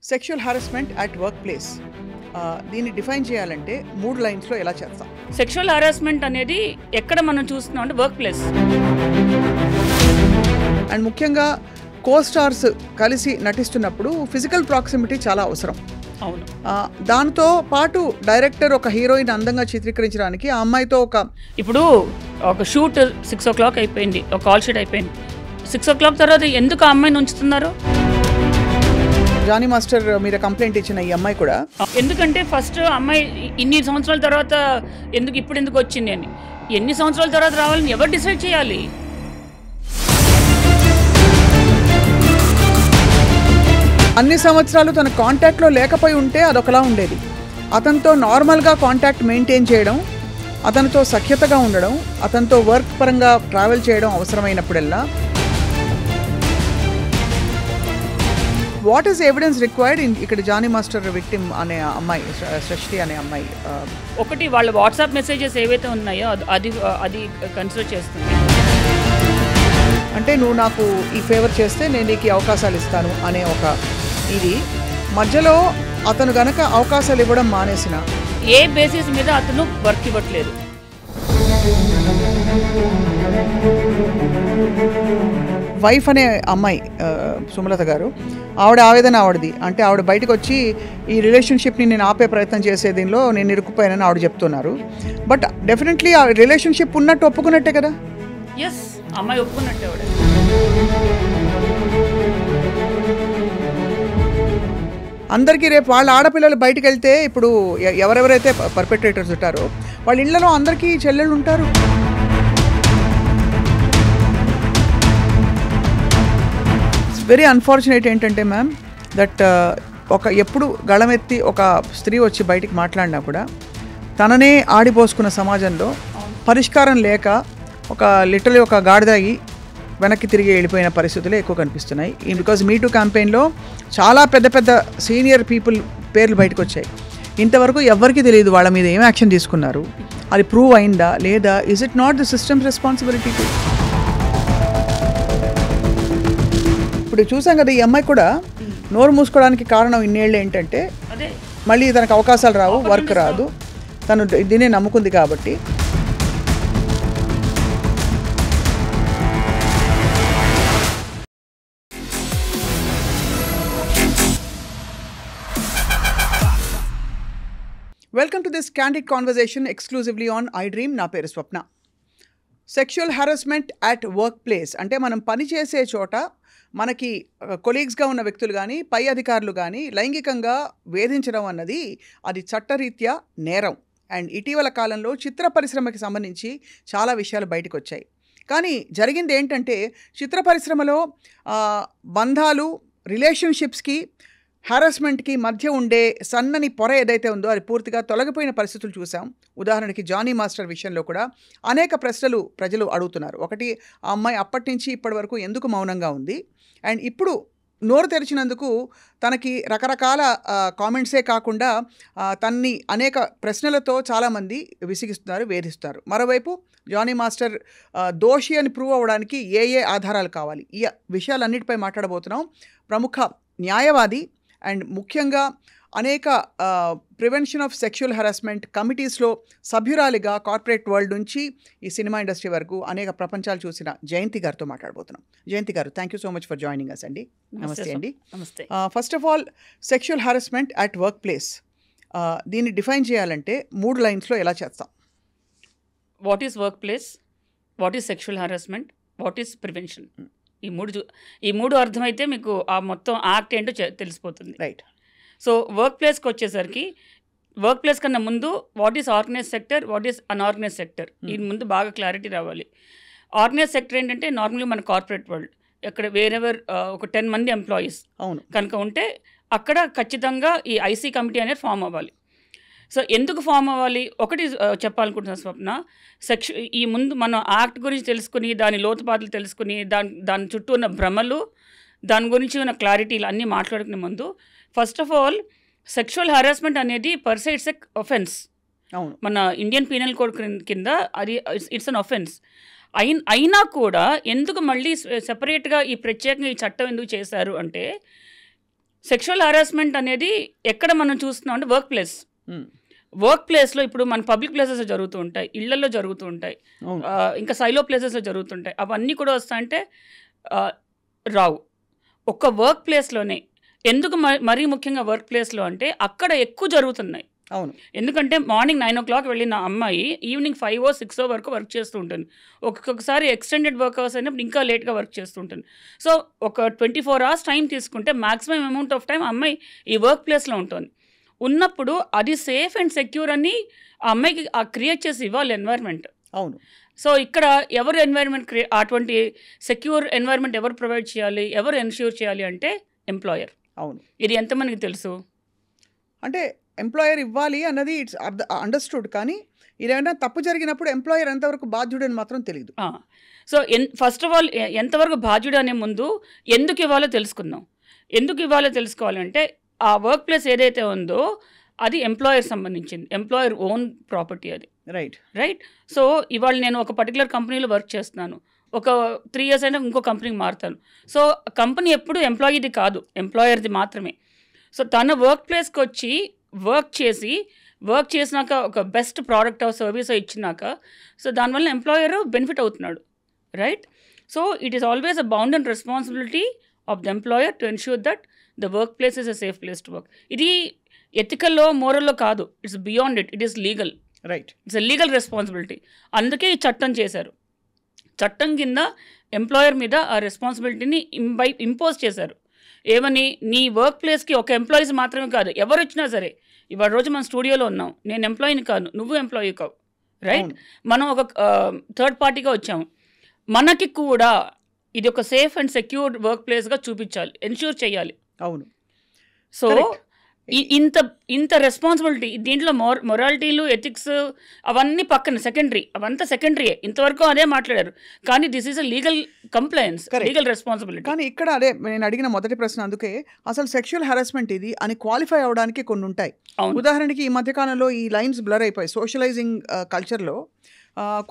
Sexual harassment at work place దీన్ని define చేయాలంటే 3 లైన్స్లో ఎలా చేస్తాం? సెక్షువల్ హారాస్మెంట్ అనేది ఎక్కడ మనం చూస్తున్నాం అంటే వర్క్ ప్లేస్. అండ్ ముఖ్యంగా కో-స్టార్స్ కలిసి నటిస్తున్నప్పుడు ఫిజికల్ ప్రాక్సిమిటీ చాలా అవసరం. అవును. దాంతో పాటు డైరెక్టర్ ఒక హీరోయిన్ అందంగా చిత్రీకరించడానికి ఆ అమ్మాయితో ఇప్పుడు ఒక షూట్ 6 o'clock అయిపోయింది, ఒక కాల్ షీట్ అయిపోయింది. 6 o'clock తర్వాత ఎందుకు ఆ అమ్మాయిని ఉంచుతున్నారు? జానీ మాస్టర్ మీద కంప్లైంట్ ఇచ్చిన ఈ అమ్మాయి కూడా ఎందుకంటే ఫస్ట్ అమ్మాయి ఇన్ని సంవత్సరాల తర్వాత ఎందుకు వచ్చింది అని, ఎన్ని సంవత్సరాల తర్వాత రావాలని ఎవరు డిసైడ్ చేయాలి? అన్ని సంవత్సరాలు తన కాంటాక్ట్లో లేకపోయి ఉంటే అదొకలా ఉండేది. అతనితో నార్మల్గా కాంటాక్ట్ మెయింటైన్ చేయడం, అతనితో సఖ్యతగా ఉండడం, అతనితో వర్క్ పరంగా ట్రావెల్ చేయడం అవసరమైనప్పుడల్లా వాట్ ఈస్ ఎవిడెన్స్ రిక్వైర్డ్ ఇక్కడ జానీ మాస్టర్ విక్టిమ్ అనే అమ్మాయి, సృష్టి అనే అమ్మాయి, ఒకటి వాళ్ళ వాట్సాప్ మెసేజెస్ ఏవైతే ఉన్నాయో అది కన్సిడర్ చేస్తుంది. అంటే నువ్వు నాకు ఈ ఫేవర్ చేస్తే నేను నీకు అవకాశాలు ఇస్తాను అనే ఒక ఇది. మధ్యలో అతను గనక అవకాశాలు ఇవ్వడం మానేసిన ఏ బేసిస్ మీద అతను వర్క్ ఇవ్వట్లేదు. వైఫ్ అనే అమ్మాయి సుమలత గారు, ఆవిడ ఆవేదన ఆవిడది. అంటే ఆవిడ బయటకు వచ్చి ఈ రిలేషన్షిప్ని నేను ఆపే ప్రయత్నం చేసే దీనిలో నేను ఇరుక్కుపోయానని ఆవిడ చెప్తున్నారు. బట్ డెఫినెట్లీ ఆ రిలేషన్షిప్ ఉన్నట్టు ఒప్పుకున్నట్టే కదా? ఎస్, అమ్మాయి ఒప్పుకున్నట్టే. ఆవిడ అందరికీ రేపు వాళ్ళ ఆడపిల్లలు బయటకు వెళ్తే ఇప్పుడు ఎవరెవరైతే పర్పెట్రేటర్స్ ఉంటారో వాళ్ళ ఇళ్లలో అందరికీ చెల్లెళ్ళు ఉంటారు. ఇట్స్ వెరీ అన్ఫార్చునేట్ ఏంటంటే మ్యామ్ దట్ ఎప్పుడు గళమెత్తి ఒక స్త్రీ వచ్చి బయటికి మాట్లాడినా కూడా తననే ఆడిపోసుకున్న సమాజంలో పరిష్కారం లేక లిటరలీ ఒక గాడిదాగి వెనక్కి తిరిగి వెళ్ళిపోయిన పరిస్థితులే ఎక్కువ కనిపిస్తున్నాయి. బికాజ్ మీటూ క్యాంపెయిన్లో చాలా పెద్ద పెద్ద సీనియర్ పీపుల్ పేర్లు బయటకు వచ్చాయి. ఇంతవరకు ఎవరికి తెలియదు వాళ్ళ మీద ఏం యాక్షన్ తీసుకున్నారు, అది ప్రూవ్ అయిందా లేదా, is it not the systems responsibility to? ఇప్పుడు చూసాం కదా, ఈ అమ్మాయి కూడా నోరు మూసుకోవడానికి కారణం ఇన్నేళ్ళు ఏంటంటే మళ్ళీ తనకు అవకాశాలు రావు, వర్క్ రాదు, తను దీన్నే నమ్ముకుంది కాబట్టి. Welcome to this candid conversation exclusively on iDream. నా పేరు Swapna. Sexual harassment at work place అంటే మనం పనిచేసే చోట మనకి కొలీగ్స్గా ఉన్న వ్యక్తులు కానీ పై అధికారులు కానీ లైంగికంగా వేధించడం అన్నది అది చట్టరీత్యా నేరం. అండ్ ఇటీవల కాలంలో చిత్ర పరిశ్రమకి సంబంధించి చాలా విషయాలు బయటకు వచ్చాయి. కానీ జరిగింది ఏంటంటే చిత్ర పరిశ్రమలో బంధాలు, రిలేషన్షిప్స్కి, హారాస్మెంట్కి మధ్య ఉండే సన్నని పొర ఏదైతే ఉందో అది పూర్తిగా తొలగిపోయిన పరిస్థితులు చూసాం. ఉదాహరణకి జానీ మాస్టర్ విషయంలో కూడా అనేక ప్రశ్నలు ప్రజలు అడుగుతున్నారు. ఒకటి, ఆ అమ్మాయి అప్పటి నుంచి ఇప్పటి వరకు ఎందుకు మౌనంగా ఉంది? అండ్ ఇప్పుడు నోరు తెరిచినందుకు తనకి రకరకాల కామెంట్సే కాకుండా తన్ని అనేక ప్రశ్నలతో చాలామంది విసిగిస్తున్నారు, వేధిస్తారు. మరోవైపు జానీ మాస్టర్ దోషి అని ప్రూవ్ అవ్వడానికి ఏ ఆధారాలు కావాలి? ఈ విషయాలన్నిటిపై మాట్లాడబోతున్నాం. ప్రముఖ న్యాయవాది అండ్ ముఖ్యంగా అనేక ప్రివెన్షన్ ఆఫ్ సెక్షువల్ హరాస్మెంట్ కమిటీస్లో సభ్యురాలిగా కార్పొరేట్ వరల్డ్ నుంచి ఈ సినిమా ఇండస్ట్రీ వరకు అనేక ప్రపంచాలు చూసిన జయంతి గారితో మాట్లాడబోతున్నాం. జయంతి గారు, thank you so much for joining us అండి. నమస్తే అండి. నమస్తే. First of all, sexual harassment at work place దీన్ని డిఫైన్ చేయాలంటే 3 లైన్స్లో ఎలా చేస్తాం? What is work place, what is sexual harassment, what is prevention. ఈ మూడు అర్థమైతే మీకు ఆ మొత్తం యాక్ట్ ఏంటో తెలిసిపోతుంది. రైట్. సో వర్క్ ప్లేస్కి వచ్చేసరికి, వర్క్ ప్లేస్ కన్నా ముందు what is organise sector, what is unorganised sector, ఈ ముందు బాగా క్లారిటీ రావాలి. ఆర్గనైజ్ సెక్టర్ ఏంటంటే నార్మల్గా మన కార్పొరేట్ వరల్డ్, ఎక్కడ వేరెవర్ ఒక 10 మంది ఎంప్లాయీస్ కనుక ఉంటే అక్కడ ఖచ్చితంగా ఈ ఐసీ కమిటీ అనేది ఫామ్ అవ్వాలి. సో ఎందుకు ఫామ్ అవ్వాలి? ఒకటి చెప్పాలనుకుంటున్నా స్వప్న, ఈ ముందు మనం యాక్ట్ గురించి తెలుసుకుని దాని లోతుపాతలు తెలుసుకుని దాని చుట్టూ ఉన్న భ్రమలు, దాని గురించి ఉన్న క్లారిటీలు అన్నీ మాట్లాడుకునే ముందు first of all sexual harassment అనేది per se it's a offence. మన ఇండియన్ పీనల్ కోడ్ కింద అది ఇట్స్ అన్ ఒఫెన్స్. అయినా కూడా ఎందుకు మళ్ళీ సెపరేట్గా ఈ ప్రత్యేకంగా ఈ చట్టం ఎందుకు చేశారు అంటే సెక్షువల్ హరాస్మెంట్ అనేది ఎక్కడ మనం చూస్తున్నాం అంటే వర్క్ ప్లేస్లో ఇప్పుడు మన పబ్లిక్ ప్లేసెస్లో జరుగుతూ ఉంటాయి, ఇళ్లలో జరుగుతూ ఉంటాయి, ఇంకా సైలో ప్లేసెస్లో జరుగుతుంటాయి. అవన్నీ కూడా వస్తాయంటే రావు. ఒక్క వర్క్ ప్లేస్లోనే ఎందుకు మరీ ముఖ్యంగా వర్క్ ప్లేస్లో అంటే అక్కడ ఎక్కువ జరుగుతున్నాయి. అవును, ఎందుకంటే మార్నింగ్ 9 o'clock వెళ్ళిన అమ్మాయి ఈవినింగ్ 5 or 6 వరకు వర్క్ చేస్తూ ఉంటుంది. ఒక్కొక్కసారి ఎక్స్టెండెడ్ వర్క్ అవర్స్ అయినప్పుడు ఇంకా లేట్గా వర్క్ చేస్తూ ఉంటుంది. సో ఒక 24 hours టైం తీసుకుంటే మ్యాక్సిమం అమౌంట్ ఆఫ్ టైం అమ్మాయి ఈ వర్క్ ప్లేస్లో ఉంటుంది. ఉన్నప్పుడు అది సేఫ్ అండ్ సెక్యూర్ అని ఆ అమ్మాయికి క్రియేట్ చేసి ఇవ్వాలి ఎన్వైర్న్మెంట్. అవును. సో ఇక్కడ ఎవరు ఎన్వైర్న్మెంట్ అటువంటి సెక్యూర్ ఎన్వైర్న్మెంట్ ఎవరు ప్రొవైడ్ చేయాలి, ఎవరు ఎన్ష్యూర్ చేయాలి అంటే ఎంప్లాయర్. అవును, ఇది ఎంతమందికి తెలుసు? అంటే ఎంప్లాయర్ ఇవ్వాలి అన్నది ఇట్స్ అండర్స్టూడ్, కానీ ఇదేమైనా తప్పు జరిగినప్పుడు ఎంప్లాయర్ ఎంతవరకు బాధ్యుడని మాత్రం తెలియదు. సో ఫస్ట్ ఆఫ్ ఆల్ ఎంతవరకు బాధ్యుడు అనే ముందు ఎందుకు ఇవ్వాలో తెలుసుకుందాం. ఎందుకు ఇవ్వాలో తెలుసుకోవాలంటే ఆ వర్క్ ప్లేస్ ఏదైతే ఉందో అది ఎంప్లాయర్ సంబంధించింది, ఎంప్లాయర్ ఓన్ ప్రాపర్టీ అది. రైట్. సో ఇవాళ నేను ఒక పర్టికులర్ కంపెనీలో వర్క్ చేస్తున్నాను, ఒక 3 years అయినా ఇంకో కంపెనీకి మారుతాను. సో కంపెనీ ఎప్పుడు ఎంప్లాయీది కాదు, ఎంప్లాయర్ది మాత్రమే. సో తన వర్క్ ప్లేస్కి వచ్చి వర్క్ చేసినాక ఒక బెస్ట్ ప్రోడక్ట్ ఆఫ్ సర్వీస్ ఇచ్చినాక సో దానివల్ల ఎంప్లాయర్ బెనిఫిట్ అవుతున్నాడు. Right. So it is always a bound and responsibility of the employer to ensure that the work place is a safe place to work. ఇది ఎథికల్లో మోరల్లో కాదు, it's beyond it is legal. Right. It's a legal responsibility. అందుకే ఈ చట్టం చేశారు. చట్టం కింద employer మీద ఆ రెస్పాన్సిబిలిటీని ఇంపోజ్ చేశారు. ఏమని, నీ వర్క్ ప్లేస్కి ఒక ఎంప్లాయీస్ మాత్రమే కాదు, ఎవరు వచ్చినా సరే. ఇవాళ రోజు మన స్టూడియోలో ఉన్నాం, నేను ఎంప్లాయీని కాదు, నువ్వు ఎంప్లాయీ కావు. రైట్. మనం ఒక థర్డ్ పార్టీగా వచ్చాము, మనకి కూడా ఇది ఒక సేఫ్ అండ్ సెక్యూర్ వర్క్ ప్లేస్గా చూపించాలి, ఎన్ష్యూర్ చేయాలి. అవును. సో ఇంత రెస్పాన్సిబిలిటీ దీంట్లో మొరాలిటీలు, ఎథిక్స్ అవన్నీ పక్కన అవంతా సెకండరీయే. ఇంతవరకు అదే మాట్లాడారు, కానీ this is a legal compliance, legal responsibility. కానీ ఇక్కడ అదే నేను అడిగిన మొదటి ప్రశ్న, అందుకే అసలు సెక్షువల్ హరాస్మెంట్ ఇది అని క్వాలిఫై అవడానికి కొన్ని ఉంటాయి. ఉదాహరణకి ఈ మధ్యకాలంలో ఈ లైన్స్ బ్లర్ అయిపోయి సోషలైజింగ్ కల్చర్లో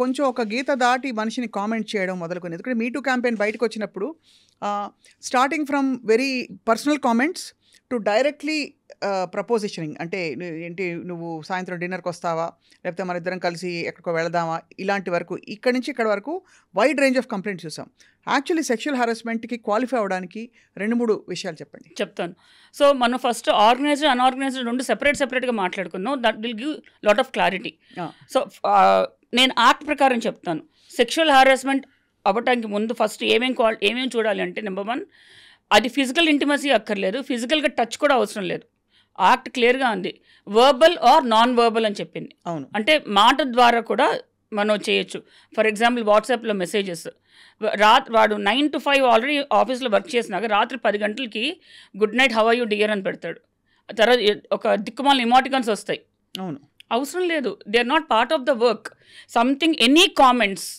కొంచెం ఒక గీత దాటి మనిషిని కామెంట్ చేయడం మొదలుకొని. ఎందుకంటే మీటూ క్యాంపెయిన్ బయటకు వచ్చినప్పుడు starting from very personal comments to directly propositioning, అంటే ఏంటి నువ్వు సాయంత్రం డిన్నర్కి వస్తావా, లేకపోతే మన ఇద్దరం కలిసి ఎక్కడికో వెళదామా, ఇలాంటి వరకు ఇక్కడ నుంచి ఇక్కడ వరకు వైడ్ రేంజ్ ఆఫ్ కంప్లైంట్స్ చూసాం. యాక్చువల్లీ సెక్షువల్ హరాస్మెంట్కి క్వాలిఫై అవ్వడానికి 2-3 విషయాలు చెప్పండి. చెప్తాను. సో మనం ఫస్ట్ ఆర్గనైజ్డ్ అన్ఆర్గనైజ్డ్ 2 సెపరేట్గా మాట్లాడుకుందాం. That will give lot of clarity. So నేను యాక్ట్ ప్రకారం చెప్తాను. సెక్షువల్ హరాస్మెంట్ అవ్వటానికి ముందు ఫస్ట్ ఏమేమి చూడాలి అంటే, నెంబర్ 1, అది ఫిజికల్ ఇంటిమసీ అక్కర్లేదు, ఫిజికల్గా టచ్ కూడా అవసరం లేదు. యాక్ట్ క్లియర్గా ఉంది, వర్బల్ ఆర్ నాన్ వర్బల్ అని చెప్పింది. అవును. అంటే మాట ద్వారా కూడా మనం చేయొచ్చు. ఫర్ ఎగ్జాంపుల్ వాట్సాప్లో మెసేజెస్, వాడు 9 to 5 ఆల్రెడీ ఆఫీస్లో వర్క్ చేసినాక రాత్రి 10 గంటలకి good night, how are you dear అని పెడతాడు. తర్వాత ఒక దిక్కుమాల ఇమోటికన్స్ వస్తాయి. అవును. అవసరం లేదు, they are not part of the work. Something, any comments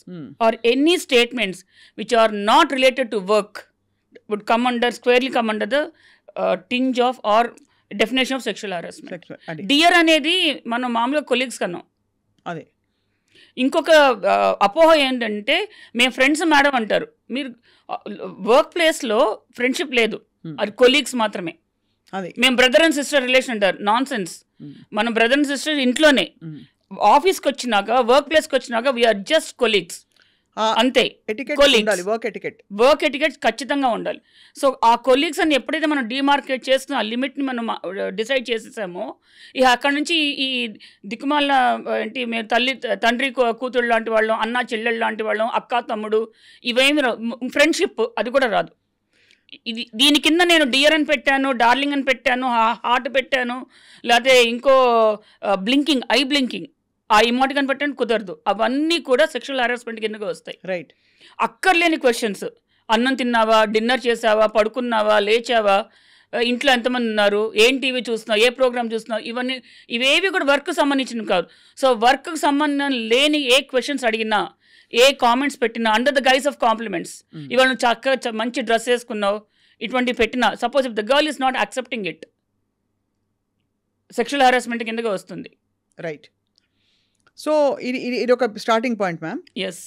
or any statements which are not related to work would squarely come under the tinge of or definition of sexual harassment. Dear అనేది మనం మామూలుగా colleagues కన్నాం. అదే. ఇంకొక అపోహ ఏంటంటే మేము friends madam అంటారు. మీరు వర్క్ ప్లేస్లో ఫ్రెండ్షిప్ లేదు, అది కొలీగ్స్ మాత్రమే. మేము బ్రదర్ అండ్ సిస్టర్ రిలేషన్ అంటారు, నాన్ సెన్స్. మనం బ్రదర్ అండ్ సిస్టర్ ఇంట్లోనే, ఆఫీస్కి వచ్చినాక, వర్క్ ప్లేస్కి వచ్చినాక వీఆర్ జస్ట్ కొలీగ్స్ అంతే. వర్క్ ఎటికెట్ ఖచ్చితంగా ఉండాలి. సో ఆ కొలీగ్స్ అని ఎప్పుడైతే మనం డిమార్కేట్ చేస్తున్న ఆ లిమిట్ని మనం డిసైడ్ చేసేసామో, ఇక అక్కడ నుంచి ఈ దిక్కుమాల ఏంటి, మేము తండ్రి కూతురు లాంటి వాళ్ళం, అన్న చెల్లెళ్ళు లాంటి వాళ్ళం, అక్క తమ్ముడు, ఇవేమి ఫ్రెండ్షిప్ అది కూడా రాదు. దీని కింద నేను డియర్ అని పెట్టాను, డార్లింగ్ అని పెట్టాను, హార్ట్ పెట్టాను, లేకపోతే ఇంకో బ్లింకింగ్, ఐ బ్లింకింగ్, ఆ ఇమోటికన్ పెట్టండి కుదరదు. అవన్నీ కూడా సెక్షువల్ హరాస్మెంట్ కిందగా వస్తాయి. రైట్. అక్కర్లేని క్వశ్చన్స్, అన్నం తిన్నావా, డిన్నర్ చేసావా, పడుకున్నావా, లేచావా, ఇంట్లో ఎంతమంది ఉన్నారు, ఏం టీవీ చూస్తున్నావు, ఏ ప్రోగ్రామ్ చూస్తున్నావు, ఇవేవి కూడా వర్క్కి సంబంధించినవి కాదు. సో వర్క్కి సంబంధం లేని ఏ క్వశ్చన్స్ అడిగినా, ఏ కామెంట్స్ పెట్టినా, under the guise of compliments, ఇవాళ నువ్వు చక్కగా మంచి డ్రెస్ వేసుకున్నావు, ఇటువంటి పెట్టినా, suppose if the girl is not accepting it, sexual harassment కిందగా వస్తుంది. రైట్. సో ఇది ఒక స్టార్టింగ్ పాయింట్ మ్యామ్. ఎస్.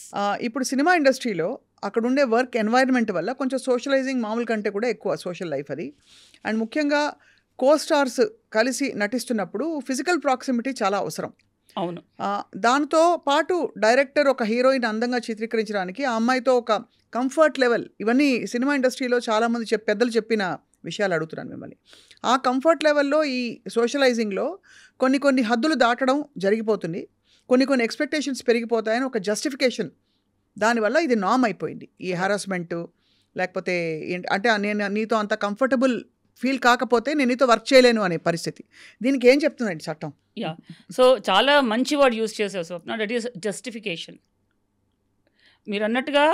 ఇప్పుడు సినిమా ఇండస్ట్రీలో అక్కడ ఉండే వర్క్ ఎన్వైర్న్మెంట్ వల్ల కొంచెం సోషలైజింగ్ మామూలు కంటే కూడా ఎక్కువ సోషల్ లైఫ్ అది. అండ్ ముఖ్యంగా కో-స్టార్స్ కలిసి నటిస్తున్నప్పుడు ఫిజికల్ ప్రాక్సిమిటీ చాలా అవసరం. అవును. దాంతో పాటు డైరెక్టర్ ఒక హీరోయిన్ అందంగా చిత్రీకరించడానికి ఆ అమ్మాయితో ఒక కంఫర్ట్ లెవెల్, ఇవన్నీ సినిమా ఇండస్ట్రీలో చాలామంది పెద్దలు చెప్పిన విషయాలు అడుగుతున్నాను మిమ్మల్ని. ఆ కంఫర్ట్ లెవెల్లో ఈ సోషలైజింగ్లో కొన్ని హద్దులు దాటడం జరిగిపోతుంది, కొన్ని ఎక్స్పెక్టేషన్స్ పెరిగిపోతాయని ఒక జస్టిఫికేషన్, దానివల్ల ఇది నామ్ అయిపోయింది ఈ హారాస్మెంటు. లేకపోతే అంటే నేను నీతో అంత కంఫర్టబుల్ ఫీల్ కాకపోతే నేను నీతో వర్క్ చేయలేను అనే పరిస్థితి. దీనికి ఏం చెప్తుందండి చట్టం? యా, సో చాలా మంచి వర్డ్ యూస్ చేశారు స్వప్న, దట్ ఈస్ జస్టిఫికేషన్. మీరు అన్నట్టుగా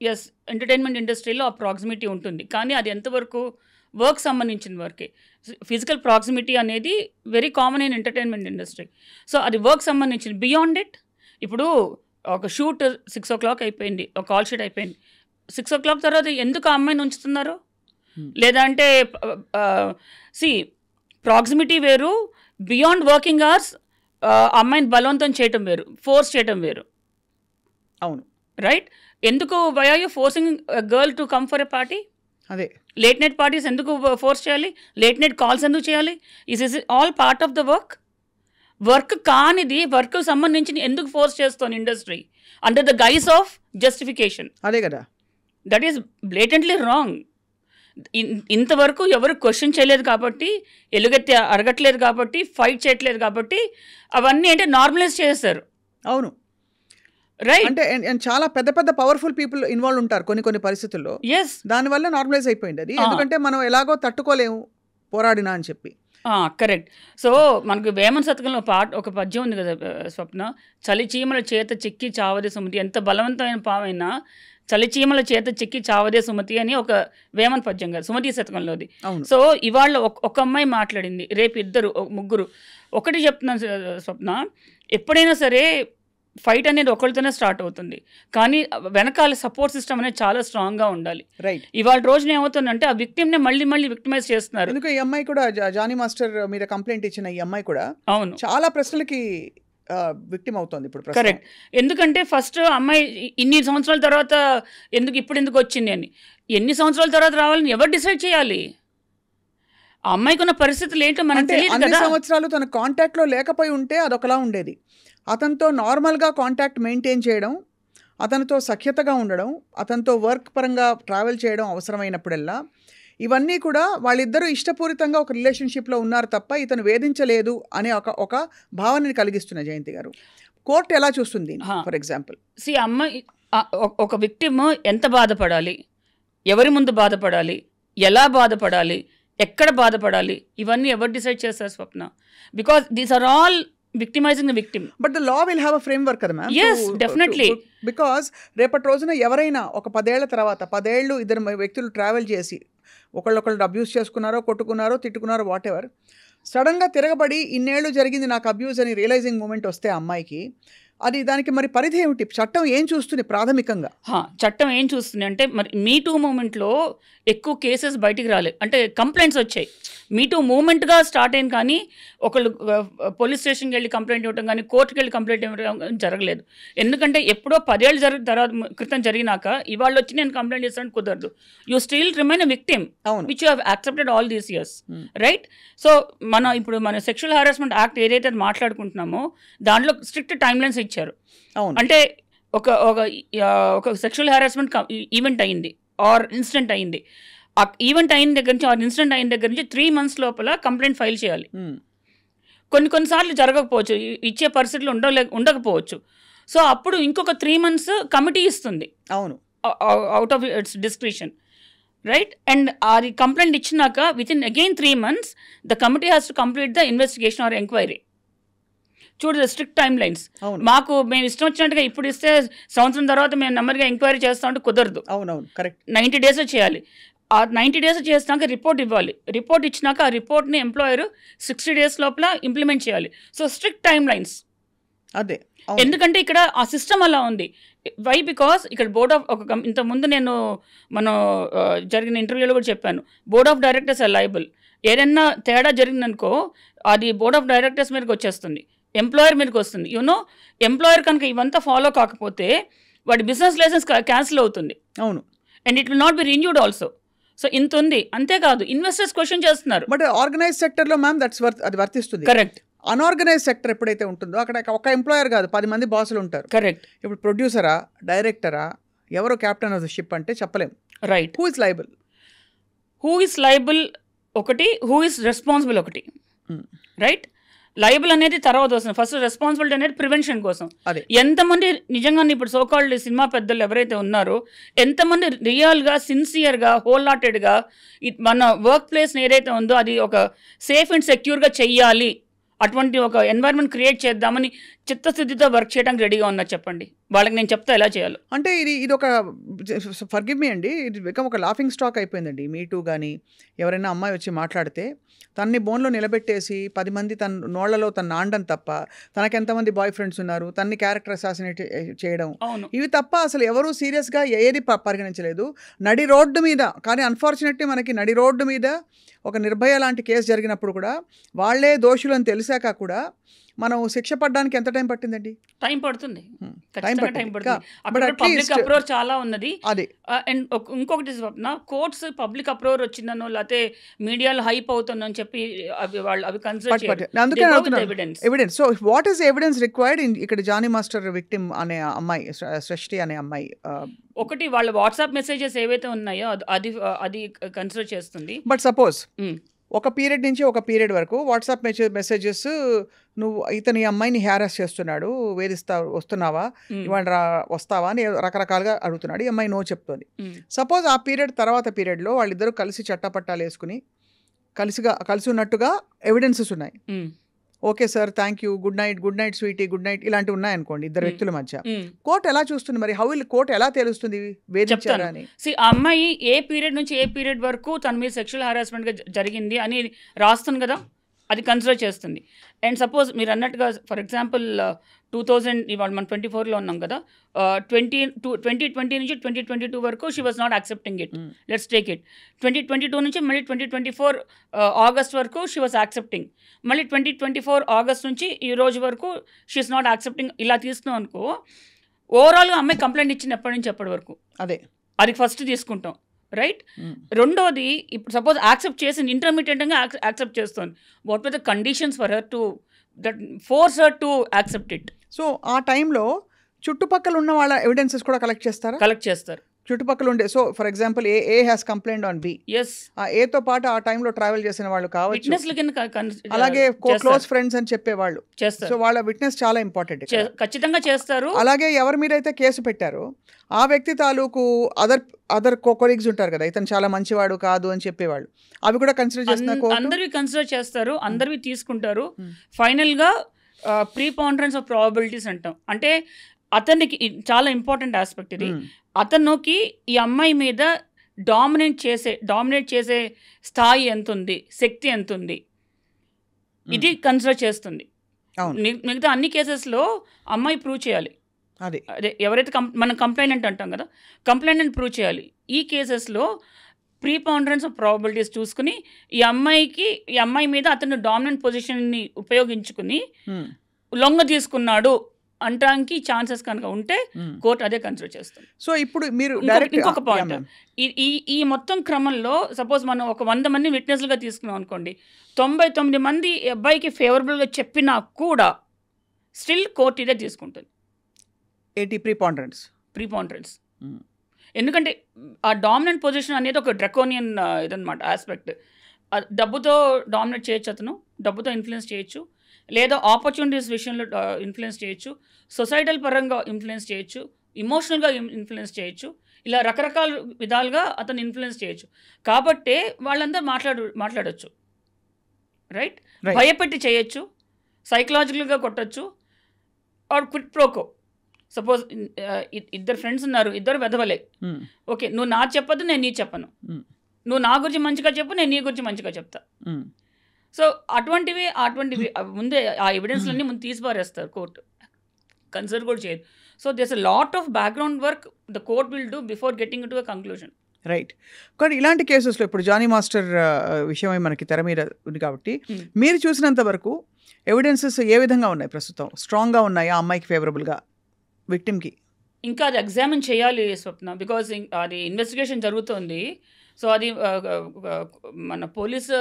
ఎస్, ఎంటర్టైన్మెంట్ ఇండస్ట్రీలో ఆ ప్రాక్సిమిటీ ఉంటుంది, కానీ అది ఎంతవరకు వర్క్ సంబంధించిన వర్కే. ఫిజికల్ ప్రాక్సిమిటీ అనేది very common in entertainment industry. So అది వర్క్ సంబంధించింది. బియాండ్ ఇట్, ఇప్పుడు ఒక షూట్ 6 o'clock అయిపోయింది, ఒక కాల్ షీట్ అయిపోయింది, 6 o'clock తర్వాత ఎందుకు ఆ అమ్మాయిని ఉంచుతున్నారు? లేదంటే ప్రాక్సిమిటీ వేరు, బియాండ్ వర్కింగ్ అవర్స్ అమ్మాయిని బలవంతం చేయటం వేరు, ఫోర్స్ చేయటం వేరు. అవును, రైట్. ఎందుకు why are you forcing girl to come for a party? అదే లేట్ నైట్ పార్టీస్ ఎందుకు ఫోర్స్ చేయాలి? లేట్ నైట్ కాల్స్ ఎందుకు చేయాలి? Is all part of the work. Work కానిది వర్క్ సంబంధించి ఎందుకు ఫోర్స్ చేస్తాను industry under the guise of justification? అదే కదా, దట్ ఈస్ బ్లేటెంట్లీ రాంగ్. ఇంతవరకు ఎవరు క్వశ్చన్ చేయలేదు కాబట్టి, ఎలుగెత్తి అడగట్లేదు కాబట్టి, ఫైట్ చేయట్లేదు కాబట్టి అవన్నీ అంటే నార్మలైజ్ చేస్తారు. అవును, రైట్. అంటే చాలా పెద్ద పవర్ఫుల్ పీపుల్ ఇన్వాల్వ్ ఉంటారు కొన్ని పరిస్థితుల్లో. ఎస్, దానివల్ల నార్మలైజ్ అయిపోయింది అది. ఎందుకంటే మనం ఎలాగో తట్టుకోలేము పోరాడినా అని చెప్పి. కరెక్ట్. సో మనకు వేమన శతకంలో ఒక పద్యం ఉంది కదా స్వప్న, చలిచీమల చేత చిక్కి చావదే సుమతి, ఎంత బలవంతమైన పామైనా చలిచీమల చేత చిక్కి చావదే సుమతి అని ఒక వేమన పద్యం కదా, సుమతి శతకంలోది. సో ఇవాళ ఒక అమ్మాయి మాట్లాడింది, రేపు ఇద్దరు ముగ్గురు. ఒకటి చెప్తున్నాను స్వప్న, ఎప్పుడైనా సరే ఫైట్ అనేది ఒకరితోనే స్టార్ట్ అవుతుంది, కానీ వెనకాల సపోర్ట్ సిస్టమ్ అనేది చాలా స్ట్రాంగ్గా ఉండాలి. రైట్. ఇవాళ రోజున ఏమవుతుందంటే ఆ విక్టిమ్ని మళ్ళీ విక్టిమైజ్ చేస్తున్నారు. ఎందుకు ఈ అమ్మాయి కూడా జానీ మాస్టర్ మీద కంప్లైంట్ ఇచ్చిన ఈ అమ్మాయి కూడా అవును చాలా ప్రశ్నలకి విక్టిమ్ అవుతుంది ఇప్పుడు. కరెక్ట్. ఎందుకంటే ఫస్ట్ అమ్మాయి ఇన్ని సంవత్సరాల తర్వాత ఎందుకు వచ్చింది అని, ఎన్ని సంవత్సరాల తర్వాత రావాలని ఎవరు డిసైడ్ చేయాలి? ఆ అమ్మాయికి ఉన్న పరిస్థితులు ఏంటో మనకు తెలియదు కదా. అన్ని సంవత్సరాలు తన కాంటాక్ట్లో లేకపోయి ఉంటే అదొకలా ఉండేది. అతనితో నార్మల్గా కాంటాక్ట్ మెయింటైన్ చేయడం, అతనితో సఖ్యతగా ఉండడం, అతనితో వర్క్ పరంగా ట్రావెల్ చేయడం అవసరమైనప్పుడల్లా, ఇవన్నీ కూడా వాళ్ళిద్దరూ ఇష్టపూరితంగా ఒక రిలేషన్షిప్లో ఉన్నారు తప్ప ఇతను వేధించలేదు అనే ఒక భావనని కలిగిస్తున్న జయంతి గారు. కోర్టు ఎలా చూస్తుంది? ఫర్ ఎగ్జాంపుల్ అమ్మాయి ఒక విక్టిమ్ ఎంత బాధపడాలి, ఎవరి ముందు బాధపడాలి, ఎలా బాధపడాలి, ఎక్కడ బాధపడాలి, ఇవన్నీ ఎవరు డిసైడ్ చేస్తారు Swapna? Because these are all victimizing the victim. But the law will have a framework కదా మ్యామ్. Yes, definitely. Because రేపటి రోజున ఎవరైనా ఒక 10 ఏళ్ల తర్వాత 10 ఏళ్ళు ఇద్దరు వ్యక్తులు ట్రావెల్ చేసి ఒకళ్ళొకళ్ళు అబ్యూస్ చేసుకున్నారో, కొట్టుకున్నారో, తిట్టుకున్నారో, వాట్ ఎవర్, సడన్గా తిరగబడి ఇన్నేళ్ళు జరిగింది నాకు అబ్యూస్ అని రియలైజింగ్ మూమెంట్ వస్తే అమ్మాయికి, అది దానికి మరి పరిధి ఏమిటి? చట్టం ఏం చూస్తుంది ప్రాథమికంగా? చట్టం ఏం చూస్తుంది అంటే, మరి మీ టూ మూమెంట్లో ఎక్కువ కేసెస్ బయటికి రాలేదు, అంటే కంప్లైంట్స్ వచ్చాయి. మీ టూ మూమెంట్గా స్టార్ట్ అయింది, కానీ ఒకళ్ళు పోలీస్ స్టేషన్కి వెళ్ళి కంప్లైంట్ ఇవ్వడం కానీ కోర్టుకి వెళ్ళి కంప్లైంట్ ఇవ్వడం జరగలేదు. ఎందుకంటే ఎప్పుడో 10 ఏళ్ళు క్రితం జరిగినాక ఇవాళ వచ్చి నేను కంప్లైంట్ చేస్తాను కుదరదు. You still remain a victim which you have accepted all these years, right? So మన సెక్షువల్ హారాస్మెంట్ యాక్ట్ ఏదైతే మాట్లాడుకుంటున్నామో దాంట్లో స్ట్రిక్ట్ టైమ్ లైన్స్ ఇచ్చారు. అంటే ఒక సెక్షువల్ హారాస్మెంట్ ఈవెంట్ అయింది ఆర్ ఇన్సిడెంట్ అయింది, ఆ ఈవెంట్ అయిన దగ్గర నుంచి ఆర్ ఇన్సిడెంట్ అయిన దగ్గర నుంచి 3 months లోపల కంప్లైంట్ ఫైల్ చేయాలి. కొన్నిసార్లు జరగకపోవచ్చు, ఇచ్చే పరిస్థితులు ఉండకపోవచ్చు. సో అప్పుడు ఇంకొక 3 months కమిటీ ఇస్తుంది, అవును, out of it's discretion, right? And అది కంప్లైంట్ ఇచ్చినాక with in again 3 months the committee has to complete the investigation or enquiry. చూడు, స్ట్రిక్ట్ టైమ్ లైన్స్. మేము ఇష్టం వచ్చినట్టుగా ఇప్పుడు ఇస్తే సంవత్సరం తర్వాత మేము నెమ్మదిగా ఎంక్వైరీ చేస్తామంటే కుదరదు. అవునవును, కరెక్ట్. 90 days చేయాలి. ఆ 90 days చేసినాక రిపోర్ట్ ఇవ్వాలి. రిపోర్ట్ ఇచ్చినాక ఆ రిపోర్ట్ని ఎంప్లాయర్ 60 days లోపల ఇంప్లిమెంట్ చేయాలి. So strict time lines. అదే, ఎందుకంటే ఇక్కడ ఆ సిస్టమ్ అలా ఉంది. వై? బికాస్ ఇక్కడ బోర్డ్ ఆఫ్ ఇంతకుముందు నేను జరిగిన ఇంటర్వ్యూలో కూడా చెప్పాను, board of directors are liable. ఏదైనా తేడా జరిగిందనుకో అది బోర్డ్ ఆఫ్ డైరెక్టర్స్ మీదకి వచ్చేస్తుంది, ఎంప్లాయర్ మీదకి వస్తుంది. యూనో, ఎంప్లాయర్ కనుక ఇవంతా ఫాలో కాకపోతే వాడి బిజినెస్ లైసెన్స్ క్యాన్సిల్ అవుతుంది. అవును. And it will not be renewed also. So ఇంత ఉంది. అంతేకాదు ఇన్వెస్టర్స్ క్వశ్చన్ చేస్తున్నారు. బట్ ఆర్గనైజ్ సెక్టర్లో మ్యామ్ అది వర్తిస్తుంది. కరెక్ట్. అన్ఆర్గనైజ్ సెక్టర్ ఎప్పుడైతే ఉంటుందో అక్కడ ఒక ఎంప్లాయర్ కాదు 10 మంది బాసులు ఉంటారు. కరెక్ట్. ఇప్పుడు ప్రొడ్యూసరా, డైరెక్టరా, ఎవరో క్యాప్టెన్ ఆఫ్ ద షిప్ అంటే చెప్పలేం. Right. Who is liable? Who is liable ఒకటి, హూ ఇస్ రెస్పాన్సిబుల్ ఒకటి. రైట్. లయబుల్ అనేది తర్వాత వస్తుంది. ఫస్ట్ రెస్పాన్సిబిలిటీ అనేది ప్రివెన్షన్ కోసం. ఎంతమంది నిజంగానే ఇప్పుడు సోకాల్డ్ సినిమా పెద్దలు ఎవరైతే ఉన్నారో ఎంతమంది రియల్గా, సిన్సియర్గా, హోల్ హార్టెడ్గా మన వర్క్ ప్లేస్ని ఏదైతే ఉందో అది ఒక సేఫ్ అండ్ సెక్యూర్గా చెయ్యాలి, అటువంటి ఒక ఎన్వైర్న్మెంట్ క్రియేట్ చేద్దామని చిత్తశుద్ధితో వర్క్ చేయడానికి రెడీగా ఉన్నారు. చెప్పండి వాళ్ళకి, నేను చెప్తా ఎలా చేయాలో. అంటే ఇది ఒక ఫర్గివ్ మీ అండి, ఇది బికమ్ ఒక లాఫింగ్ స్టాక్ అయిపోయిందండి. మీ టూ కానీ ఎవరైనా అమ్మాయి వచ్చి మాట్లాడితే తన్ని బోన్లో నిలబెట్టేసి 10 మంది తన నోళ్లలో తను నాండం తప్ప, తనకు ఎంతమంది బాయ్ ఫ్రెండ్స్ ఉన్నారు, తన్ని క్యారెక్టర్ అసాసినేట్ చేయడం, ఇవి తప్ప అసలు ఎవరూ సీరియస్గా ఏది పరిగణించలేదు. నడి రోడ్డు మీద, కానీ అన్ఫార్చునేట్లీ మనకి నడి రోడ్డు మీద ఒక నిర్భయ లాంటి కేసు జరిగినప్పుడు కూడా వాళ్ళే దోషులు అని తెలిసాక కూడా మనం శిక్ష పడడానికి ఎంత టైం పట్టిందండి? టైం పడుతుంది. పబ్లిక్ అప్రోచ్ చాలా ఉన్నది. అది అండ్ ఇంకొకటి కోర్ట్స్ పబ్లిక్ అప్రోచ్ వచ్చిందనో లేకపోతే మీడియాలో హైప్ అవుతుందని చెప్పి అవి consider evidence. So what is evidence required ఇక్కడ జానీ మాస్టర్ విక్టిమ్ అనే అమ్మాయి, సృష్టి అనే అమ్మాయి? ఒకటి వాళ్ళ వాట్సాప్ మెసేజెస్ ఏవైతే ఉన్నాయో అది కన్సిడర్ చేస్తుంది. బట్ సపోజ్ ఒక పీరియడ్ నుంచి ఒక పీరియడ్ వరకు వాట్సాప్ మెసేజెస్, నువ్వు ఇతని అమ్మాయిని హ్యారస్ చేస్తున్నాడు, వస్తున్నావా, ఇవాళ వస్తావా అని రకరకాలుగా అడుగుతున్నాడు. ఈ అమ్మాయి నో చెప్తుంది. సపోజ్ ఆ పీరియడ్లో వాళ్ళిద్దరూ కలిసి చట్టపట్టాలు వేసుకుని కలిసి ఉన్నట్టుగా ఎవిడెన్సెస్ ఉన్నాయి. Okay sir, thank you, good night sweetie, good night ఇలాంటివి ఉన్నాయనుకోండి ఇద్దరు వ్యక్తుల మధ్య. కోర్టు ఎలా చూస్తుంది మరి? హౌ విల్ కోర్టు ఎలా తెలుస్తుంది వేధించారని? ఆ అమ్మాయి ఏ పీరియడ్ నుంచి ఏ పీరియడ్ వరకు తన మీద సెక్షువల్ హారాస్మెంట్గా జరిగింది అని రాస్తుంది కదా, అది కన్సిడర్ చేస్తుంది. అండ్ సపోజ్ మీరు అన్నట్టుగా ఫర్ ఎగ్జాంపుల్ 2000 ఇవాళ మనం 24లో ఉన్నాం కదా, 2020 నుంచి 2022 వరకు she was not accepting it. Let's take it 2022 నుంచి మళ్ళీ 2024 ఆగస్ట్ వరకు షీ వాజ్ యాక్సెప్టింగ్, మళ్ళీ 2024 ఆగస్ట్ నుంచి ఈ రోజు వరకు షీఈస్ నాట్ యాక్సెప్టింగ్. ఇలా తీసుకున్నాం అనుకో, ఓవరాల్గా అమ్మాయి కంప్లైంట్ ఇచ్చిన ఎప్పటి నుంచి ఎప్పటి వరకు అది ఫస్ట్ తీసుకుంటాం. రైట్. రెండోది, ఇప్పుడు సపోజ్ యాక్సెప్ట్ చేసింది, ఇంటర్మీడియట్గా యాక్సెప్ట్ చేస్తుంది, what were the conditions for her to force her to accept it. So ఆ టైంలో చుట్టుపక్కల ఉన్న వాళ్ళ ఎవిడెన్సెస్ కూడా కలెక్ట్ చేస్తారు చుట్టుపక్కల ఉండే. So for example A has complaint on B, ఆ ఏతో పాటు ఆ టైంలో ట్రావెల్ చేసిన వాళ్ళు కావచ్చు, అలాగే క్లోజ్ ఫ్రెండ్స్ అని చెప్పేవాళ్ళు చేస్తారు. సో వాళ్ళ విట్నెస్ చాలా ఇంపార్టెంట్, ఖచ్చితంగా చేస్తారు. అలాగే ఎవరి మీద అయితే కేసు పెట్టారో ఆ వ్యక్తి తాలూకు అదర్ కొలీగ్స్ ఉంటారు కదా, ఇతను చాలా మంచివాడు కాదు అని చెప్పేవాళ్ళు, అవి కూడా కన్సిడర్ చేస్తున్నారు. అందరివి కన్సిడర్ చేస్తారు, అందరివి తీసుకుంటారు. ఫైనల్గా ప్రీపాండరెన్స్ ఆఫ్ ప్రాబబిలిటీస్ అంటాం. అంటే అతనికి చాలా ఇంపార్టెంట్ ఆస్పెక్ట్ ఇది. అతనికి ఈ అమ్మాయి మీద డామినేట్ చేసే స్థాయి ఎంత ఉంది, శక్తి ఎంత ఉంది, ఇది కన్సిడర్ చేస్తుంది. మిగతా అన్ని కేసెస్లో అమ్మాయి ప్రూవ్ చేయాలి. అదే ఎవరైతే మనం కంప్లైనెంట్ అంటాం కదా, కంప్లైనెంట్ ప్రూవ్ చేయాలి. ఈ కేసెస్లో ప్రీపాండరెన్స్ ఆఫ్ ప్రాబబిలిటీస్ చూసుకుని ఈ అమ్మాయి మీద అతను డామినెంట్ పొజిషన్ని ఉపయోగించుకుని లొంగ తీసుకున్నాడు అంటానికి ఛాన్సెస్ కనుక ఉంటే కోర్టు అదే కన్సిడర్ చేస్తుంది. సో ఇప్పుడు మీరు ఇంకొక పాయింట్, ఈ మొత్తం క్రమంలో సపోజ్ మనం ఒక 100 మంది విట్నెస్లుగా తీసుకున్నాం అనుకోండి, 99 మంది అబ్బాయికి ఫేవరబుల్గా చెప్పినా కూడా స్టిల్ కోర్టు ఇదే తీసుకుంటుంది. ప్రీపాండరెన్స్. ఎందుకంటే ఆ డామినెంట్ పొజిషన్ అనేది ఒక డ్రకోనియన్ ఇదన్నమాట ఆస్పెక్ట్. డబ్బుతో డామినేట్ చేయొచ్చు, అతను డబ్బుతో ఇన్ఫ్లుయెన్స్ చేయొచ్చు, లేదా ఆపర్చునిటీస్ విషయంలో ఇన్ఫ్లుయెన్స్ చేయొచ్చు, సొసైటల్ పరంగా ఇన్ఫ్లుయెన్స్ చేయొచ్చు, ఇమోషనల్గా ఇన్ఫ్లుయెన్స్ చేయొచ్చు, ఇలా రకరకాల విధాలుగా అతను ఇన్ఫ్లుయెన్స్ చేయొచ్చు. కాబట్టే వాళ్ళందరూ మాట్లాడచ్చు. రైట్. భయపెట్టి చేయొచ్చు, సైకలాజికల్గా కొట్టచ్చు, ఆర్ క్విట్ ప్రోకో. సపోజ్ ఇద్దరు ఫ్రెండ్స్ ఉన్నారు, ఇద్దరు వెధవలే, ఓకే నువ్వు నా చెప్పదు, నేను నీ చెప్పను, నువ్వు నా గురించి మంచిగా చెప్పు, నేను నీ గురించి మంచిగా చెప్తా. సో అటువంటివి ముందే ఆ ఎవిడెన్స్లన్నీ ముందు తీసిపారేస్తారు, కోర్టు కన్సిడర్ కూడా చేయదు. So there's a lot of background work the court will do before getting to a conclusion. Right. కానీ ఇలాంటి కేసెస్లో ఇప్పుడు జానీ మాస్టర్ విషయమై మనకి తెర మీద ఉంది కాబట్టి మీరు చూసినంత వరకు ఎవిడెన్సెస్ ఏ విధంగా ఉన్నాయి? ప్రస్తుతం స్ట్రాంగ్గా ఉన్నాయా అమ్మాయికి ఫేవరబుల్గా, విక్టిమ్కి? ఇంకా అది ఎగ్జామిన్ చేయాలి స్వప్న, బికాజ్ అది ఇన్వెస్టిగేషన్ జరుగుతోంది. సో అది మన పోలీసు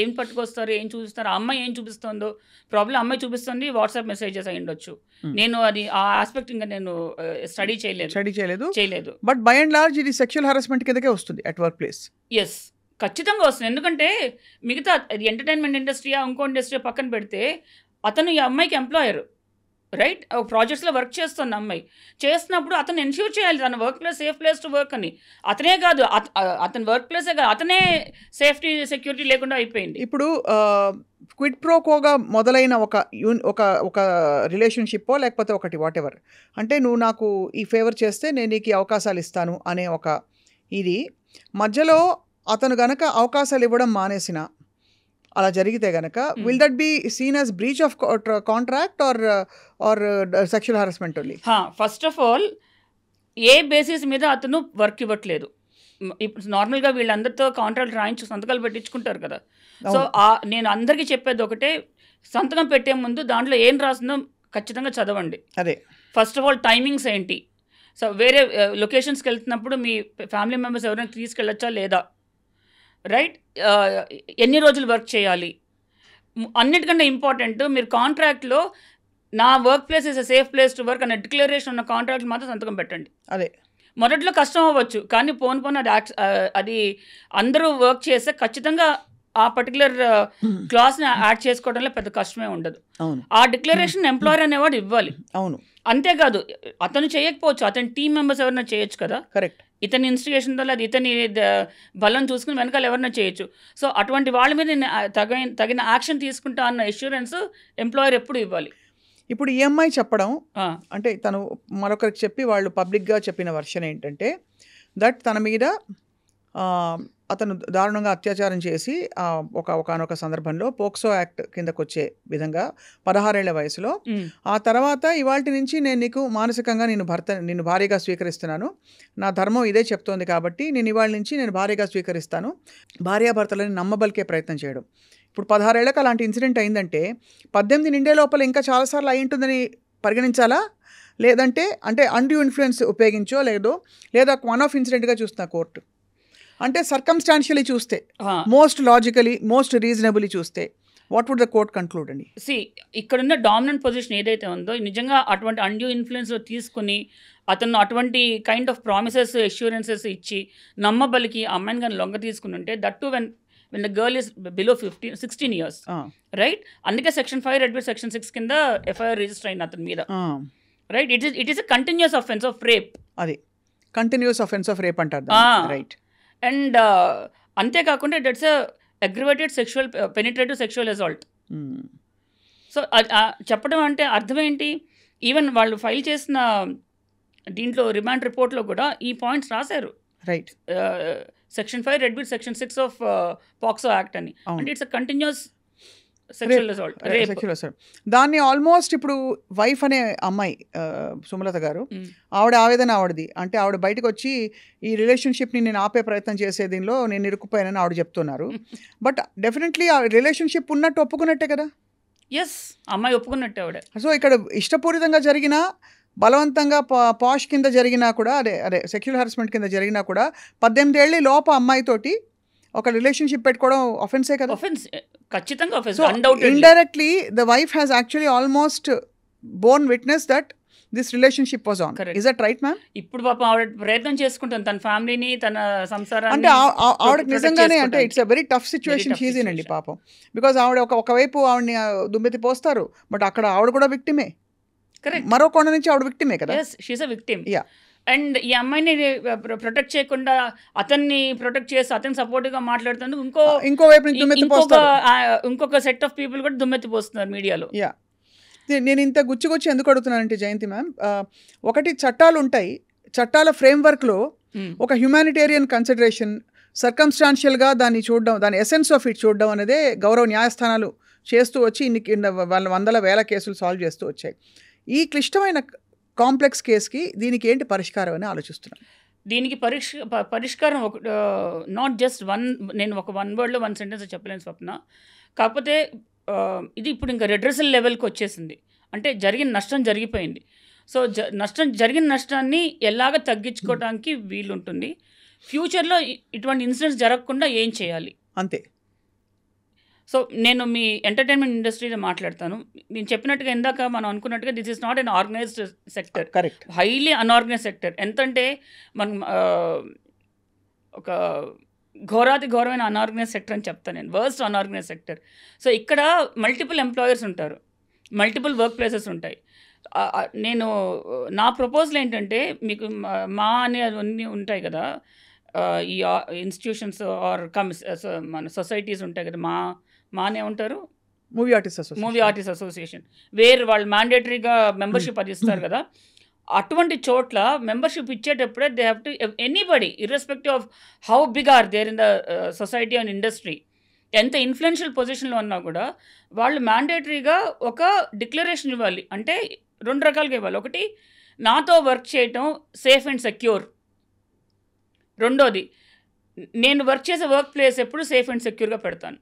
ఏం పట్టుకొస్తారు, ఏం చూపిస్తారు, ఆ అమ్మాయి ఏం చూపిస్తుందో, ప్రాబ్లం అమ్మాయి చూపిస్తుంది, వాట్సాప్ మెసేజెస్ అయి ఉండొచ్చు. నేను అది ఆ ఆస్పెక్ట్ ఇంకా నేను స్టడీ చేయలేదు. బట్ బై అండ్ లార్జ్ ఇది సెక్షువల్ హరాస్మెంట్ కిందకే వస్తుంది అట్ వర్క్ ప్లేస్. ఎస్, ఖచ్చితంగా వస్తుంది. ఎందుకంటే మిగతా అది ఎంటర్టైన్మెంట్ ఇండస్ట్రీయా ఇంకో ఇండస్ట్రీ పక్కన పెడితే అతను ఈ అమ్మాయికి ఎంప్లాయర్, రైట్? ప్రాజెక్ట్స్లో వర్క్ చేస్తున్న అమ్మాయి చేస్తున్నప్పుడు అతను ఎన్ష్యూర్ చేయాలి తన work place safe place to work అని. అతనే కాదు, అతని వర్క్ ప్లేసే కాదు, అతనే సేఫ్టీ సెక్యూరిటీ లేకుండా అయిపోయింది. ఇప్పుడు క్విడ్ ప్రోకోగా మొదలైన ఒక రిలేషన్షిప్పో లేకపోతే ఒకటి వాట్ ఎవర్, అంటే నువ్వు నాకు ఈ ఫేవర్ చేస్తే నేను నీకు అవకాశాలు ఇస్తాను అనే ఒక ఇది మధ్యలో అతను గనక అవకాశాలు ఇవ్వడం మానేసిన అలా జరిగితే గనక will that be seen as breach of contract or sexual harassment only? First of all ఏ బేసిస్ మీద అతను వర్క్ ఇవ్వట్లేదు. ఇప్పుడు నార్మల్గా వీళ్ళందరితో కాంట్రాక్ట్ రాయించి సంతకాలు పెట్టించుకుంటారు కదా. సో నేను అందరికీ చెప్పేది ఒకటే, సంతకం పెట్టే ముందు దాంట్లో ఏం రాసిందో ఖచ్చితంగా చదవండి. అదే ఫస్ట్ ఆఫ్ ఆల్ టైమింగ్స్ ఏంటి, సో వేరే లొకేషన్స్కి వెళ్తున్నప్పుడు మీ ఫ్యామిలీ మెంబర్స్ ఎవరైనా తీసుకెళ్ళొచ్చా లేదా, రైట్? ఎన్ని రోజులు వర్క్ చేయాలి, అన్నిటికంటే ఇంపార్టెంట్ మీరు కాంట్రాక్ట్లో నా work place is a safe place to work అనే డిక్లరేషన్ ఉన్న కాంట్రాక్ట్ మాత్రం సంతకం పెట్టండి. అదే మొదట్లో కష్టం అవ్వచ్చు, కానీ పోను అది అందరూ వర్క్ చేస్తే ఖచ్చితంగా ఆ పర్టికులర్ క్లాస్ని యాడ్ చేసుకోవడంలో పెద్ద కష్టమే ఉండదు. ఆ డిక్లరేషన్ ఎంప్లాయర్ అనేవాడు ఇవ్వాలి. అవును, అంతేకాదు అతను చేయకపోవచ్చు, అతని టీం మెంబర్స్ ఎవరైనా చేయొచ్చు కదా. కరెక్ట్. ఇతని ఇన్స్టిగేషన్తో లేదు, ఇతని బలం చూసుకుని వెనకాల ఎవరైనా చేయొచ్చు. సో అటువంటి వాళ్ళ మీద నేను తగిన యాక్షన్ తీసుకుంటా అన్న ఎష్యూరెన్స్ ఎంప్లాయర్ ఎప్పుడు ఇవ్వాలి. ఇప్పుడు ఈ అమ్మాయి చెప్పడం అంటే తను మరొకరికి చెప్పి వాళ్ళు పబ్లిక్గా చెప్పిన వర్షన్ ఏంటంటే దట్ తన మీద అతను దారుణంగా అత్యాచారం చేసి ఒకనొక సందర్భంలో పోక్సో యాక్ట్ కిందకు వచ్చే విధంగా 16 ఏళ్ల వయసులో, ఆ తర్వాత ఇవాల్టి నుంచి నేను నీకు మానసికంగా నిన్ను భార్యగా స్వీకరిస్తున్నాను, నా ధర్మం ఇదే చెప్తోంది కాబట్టి నేను ఇవాళ నుంచి నేను భార్యగా స్వీకరిస్తాను, భార్యాభర్తలని నమ్మబలికే ప్రయత్నం చేయడం. ఇప్పుడు 16 ఏళ్ళకి అలాంటి ఇన్సిడెంట్ అయిందంటే 18 నిండే లోపల ఇంకా చాలాసార్లు అయి ఉంటుందని పరిగణించాలా, లేదంటే అంటే అన్డ్యూ ఇన్ఫ్లుయెన్స్ ఉపయోగించో లేదా వన్ ఆఫ్ ఇన్సిడెంట్గా చూస్తున్నా కోర్టు. అంటే సర్కమ్స్టాన్షియలీ చూస్తే, మోస్ట్ లాజికలీ మోస్ట్ రీజనబుల్లీ చూస్తే what would the court conclude అండి? ఇక్కడున్న డామినెంట్ పొజిషన్ ఏదైతే ఉందో నిజంగా అటువంటి అన్డ్యూ ఇన్ఫ్లుయెన్స్ తీసుకుని అతను అటువంటి కైండ్ ఆఫ్ ప్రామిసెస్ అష్యూరెన్సెస్ ఇచ్చి నమ్మబలికి అమ్మాయిని కానీ లొంగ తీసుకుని ఉంటే, that to when the girl is below 16 years, right? అందుకే సెక్షన్ 5 రెడ్ సెక్షన్ 6 కింద ఎఫ్ఐఆర్ రిజిస్టర్ అయింది అతని మీద, right? It is a continuous offence of rape. అది కంటిన్యూస్ అఫెన్స్ ఆఫ్ రేప్ అంటారు, రైట్? అండ్ అంతేకాకుండా it's aggravated sexual penetrative sexual assault. So చెప్పడం అంటే అర్థం ఏంటి? ఈవెన్ వాళ్ళు ఫైల్ చేసిన దీంట్లో రిమాండ్ రిపోర్ట్లో కూడా ఈ పాయింట్స్ రాశారు, right? Section 5 red section 6 of POCSO act అని. అంటే it's a continuous sexual assault, rape. దాన్ని ఆల్మోస్ట్ ఇప్పుడు వైఫ్ అనే అమ్మాయి సుమలత గారు, ఆవిడ ఆవేదన ఆవిడది. అంటే ఆవిడ బయటకు వచ్చి ఈ రిలేషన్షిప్ని నేను ఆపే ప్రయత్నం చేసే దీనిలో నేను ఇరుక్కుపోయానని ఆవిడ చెప్తున్నారు. బట్ డెఫినెట్లీ ఆ రిలేషన్షిప్ ఉన్నట్టు ఒప్పుకున్నట్టే కదా? ఎస్, అమ్మాయి ఒప్పుకున్నట్టే ఆవిడ. సో ఇక్కడ ఇష్టపూరితంగా జరిగిన, బలవంతంగా పాష్ కింద జరిగినా కూడా, అదే సెక్షువల్ హరాస్మెంట్ కింద జరిగినా కూడా 18 ఏళ్ళ లోప అమ్మాయితోటి ఒక రిలేషన్షిప్ పెట్టుకోవడం ఆఫెన్సే కదా? ఆఫెన్స్, ఖచ్చితంగా offence. Indirectly the wife has actually almost Born witness that this relationship was on. Is that right ma'am? ఇప్పుడు పాపం ఆవిడ ప్రయత్నం చేసుకుంటుంది తన ఫ్యామిలీని, తన సంసారాన్ని. అంటే ఆవిడకి నిజంగానే అంటే it's a very tough situation she's in అండి పాపం. బికాజ్ ఆవిడ ఒకవైపు ఆవిడని దుమ్మెత్తి పోస్తారు, బట్ అక్కడ ఆవిడ కూడా విక్టిమే. కరెక్ట్. మరో కోణ నుంచి ఆవిడ విక్టిమే కదా? Yes, she is a victim. Yeah. And ఈ అమ్మాయిని ప్రొటెక్ట్ చేయకుండా అతన్ని ప్రొటెక్ట్ చేసి అతను సపోర్ట్గా మాట్లాడుతున్నారు. ఇంకొక సెట్ ఆఫ్ పీపుల్ కూడా దుమ్మెత్తిపోస్తున్నారు మీడియాలో. యా. నేను ఇంత గుచ్చి ఎందుకు అడుగుతున్నానంటే జయంతి మ్యామ్, ఒకటి చట్టాలు ఉంటాయి, చట్టాల ఫ్రేమ్వర్క్లో ఒక హ్యుమానిటేరియన్ కన్సిడరేషన్, సర్కమ్స్టాన్షియల్గా దాన్ని చూడడం, దాని ఎసెన్స్ ఆఫ్ ఇట్ చూడడం అనేదే గౌరవ న్యాయస్థానాలు చేస్తూ వచ్చి వాళ్ళ వందల వేల కేసులు సాల్వ్ చేస్తూ వచ్చాయి. ఈ క్లిష్టమైన కాంప్లెక్స్ కేసుకి దీనికి ఏంటి పరిష్కారం అని ఆలోచిస్తున్నాను. దీనికి పరిష్కారం నాట్ జస్ట్ నేను ఒక 1 wordలో 1 sentence చెప్పలేను స్వప్న. కాకపోతే ఇది ఇప్పుడు ఇంకా రెడ్రెసల్ లెవెల్కి వచ్చేసింది. అంటే జరిగిన నష్టం జరిగిపోయింది. సో జరిగిన నష్టాన్ని ఎలాగ తగ్గించుకోవడానికి వీలుంటుంది, ఫ్యూచర్లో ఇటువంటి ఇన్సిడెంట్స్ జరగకుండా ఏం చేయాలి అంతే. సో నేను మీ ఎంటర్టైన్మెంట్ ఇండస్ట్రీలో మాట్లాడతాను. నేను చెప్పినట్టుగా ఇందాక మనం అనుకున్నట్టుగా this is not an organised sector, correct, highly unorganised sector. ఎంతంటే మనం ఒక ఘోరమైన అన్ఆర్గనైజ్ సెక్టర్ అని చెప్తాను నేను, వర్స్ట్ అన్ఆర్గనైజ్ సెక్టర్. సో ఇక్కడ మల్టిపుల్ ఎంప్లాయర్స్ ఉంటారు, మల్టిపుల్ వర్క్ ప్లేసెస్ ఉంటాయి. నేను నా ప్రపోజల్ ఏంటంటే, మీకు మా అన్నీ ఉంటాయి కదా, ఈ ఇన్స్టిట్యూషన్స్ ఆర్ మన సొసైటీస్ ఉంటాయి కదా, మానే ఉంటారు, మూవీ ఆర్టిస్ట్ అసోసియేషన్, వేరు వాళ్ళు మ్యాండేటరీగా మెంబర్షిప్ అది ఇస్తారు కదా. అటువంటి చోట్ల మెంబర్షిప్ ఇచ్చేటప్పుడే they have to anybody irrespective of how big are there in the society and industry, ఎంత ఇన్ఫ్లుయెన్షియల్ పొజిషన్లో ఉన్నా కూడా వాళ్ళు మ్యాండేటరీగా ఒక డిక్లరేషన్ ఇవ్వాలి. అంటే 2 రకాలుగా ఇవ్వాలి. ఒకటి, నాతో వర్క్ చేయటం సేఫ్ అండ్ సెక్యూర్. రెండోది, నేను వర్క్ చేసే వర్క్ ప్లేస్ ఎప్పుడు సేఫ్ అండ్ సెక్యూర్గా పెడతాను.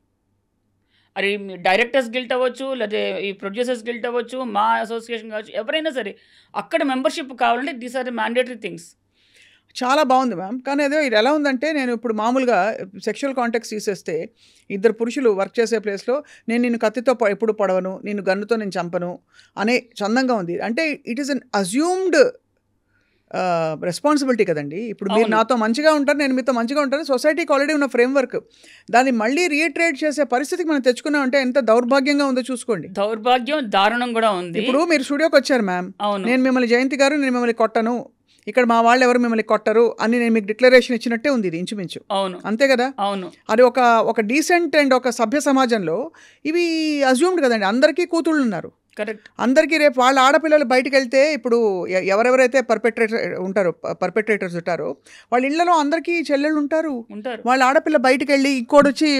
అది డైరెక్టర్స్ గిల్ట్ అవ్వచ్చు, లేదా ఈ ప్రొడ్యూసర్స్ గిల్ట్ అవ్వచ్చు, మా అసోసియేషన్ కావచ్చు, ఎవరైనా సరే అక్కడ మెంబర్షిప్ కావాలంటే these are the mandatory things. చాలా బాగుంది మ్యామ్. కానీ అదే ఇది ఎలా ఉందంటే, నేను ఇప్పుడు మామూలుగా సెక్షువల్ కాంటాక్ట్స్ తీసేస్తే, 2 పురుషులు వర్క్ చేసే ప్లేస్లో నేను నిన్ను కత్తితో ఎప్పుడు పొడవను, నిన్ను గన్నుతో నేను చంపను అనే చందంగా ఉంది. అంటే it is an assumed responsibility కదండి. ఇప్పుడు మీరు నాతో మంచిగా ఉంటారు, నేను మీతో మంచిగా ఉంటాను, సొసైటీకి ఆల్రెడీ ఉన్న ఫ్రేమ్వర్క్, దాన్ని మళ్ళీ రీట్రేట్ చేసే పరిస్థితికి మనం తెచ్చుకున్నామంటే ఎంత దౌర్భాగ్యంగా ఉందో చూసుకోండి. దౌర్భాగ్యం, దారుణం కూడా ఉంది. ఇప్పుడు మీరు స్టూడియోకి వచ్చారు మ్యామ్, నేను మిమ్మల్ని జయంతి గారు, నేను మిమ్మల్ని కొట్టను, ఇక్కడ మా వాళ్ళు ఎవరు మిమ్మల్ని కొట్టరు అని నేను మీకు డిక్లరేషన్ ఇచ్చినట్టే ఉంది ఇది ఇంచుమించు. అవును, అంతే కదా. అవును, అది ఒక డీసెంట్ అండ్ ఒక సభ్య సమాజంలో ఇవి అజ్యూమ్డ్ కదండి. అందరికీ కూతుళ్ళు ఉన్నారు, కరెక్ట్. అందరికీ రేపు వాళ్ళ ఆడపిల్లలు బయటికి వెళ్తే, ఇప్పుడు ఎవరెవరైతే పర్పెట్రేటర్స్ ఉంటారో వాళ్ళ ఇళ్లలో అందరికీ చెల్లెళ్ళు ఉంటారు. వాళ్ళ ఆడపిల్ల బయటికి వెళ్ళి ఇంకోడొచ్చి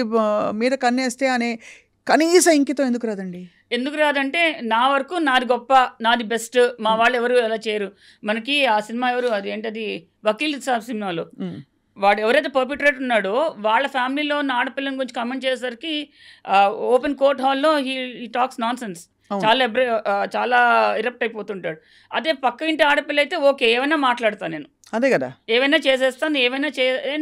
మీద కన్నేస్తే అనే కనీస ఇంకితం ఎందుకు రాదండి? ఎందుకు రాదంటే, నా వరకు నాది గొప్ప, నాది బెస్ట్, మా వాళ్ళు ఎవరు అలా చేయరు. మనకి ఆ సినిమా ఎవరు, అది ఏంటది, వకీల్ సాబ్ సినిమాలో వాడు ఎవరైతే పర్పిట్రేటర్ ఉన్నాడో వాళ్ళ ఫ్యామిలీలో ఉన్న ఆడపిల్లని గురించి కమెంట్ చేసేసరికి ఓపెన్ కోర్ట్ హాల్లో హీ టాక్స్ నాన్ సెన్స్, చాలా ఇరప్ట్ అయిపోతుంటాడు. అదే పక్క ఇంటి ఆడపిల్ల అయితే ఓకే, ఏమైనా మాట్లాడతాను నేను, అదే కదా, ఏమైనా చేసేస్తాను, ఏమైనా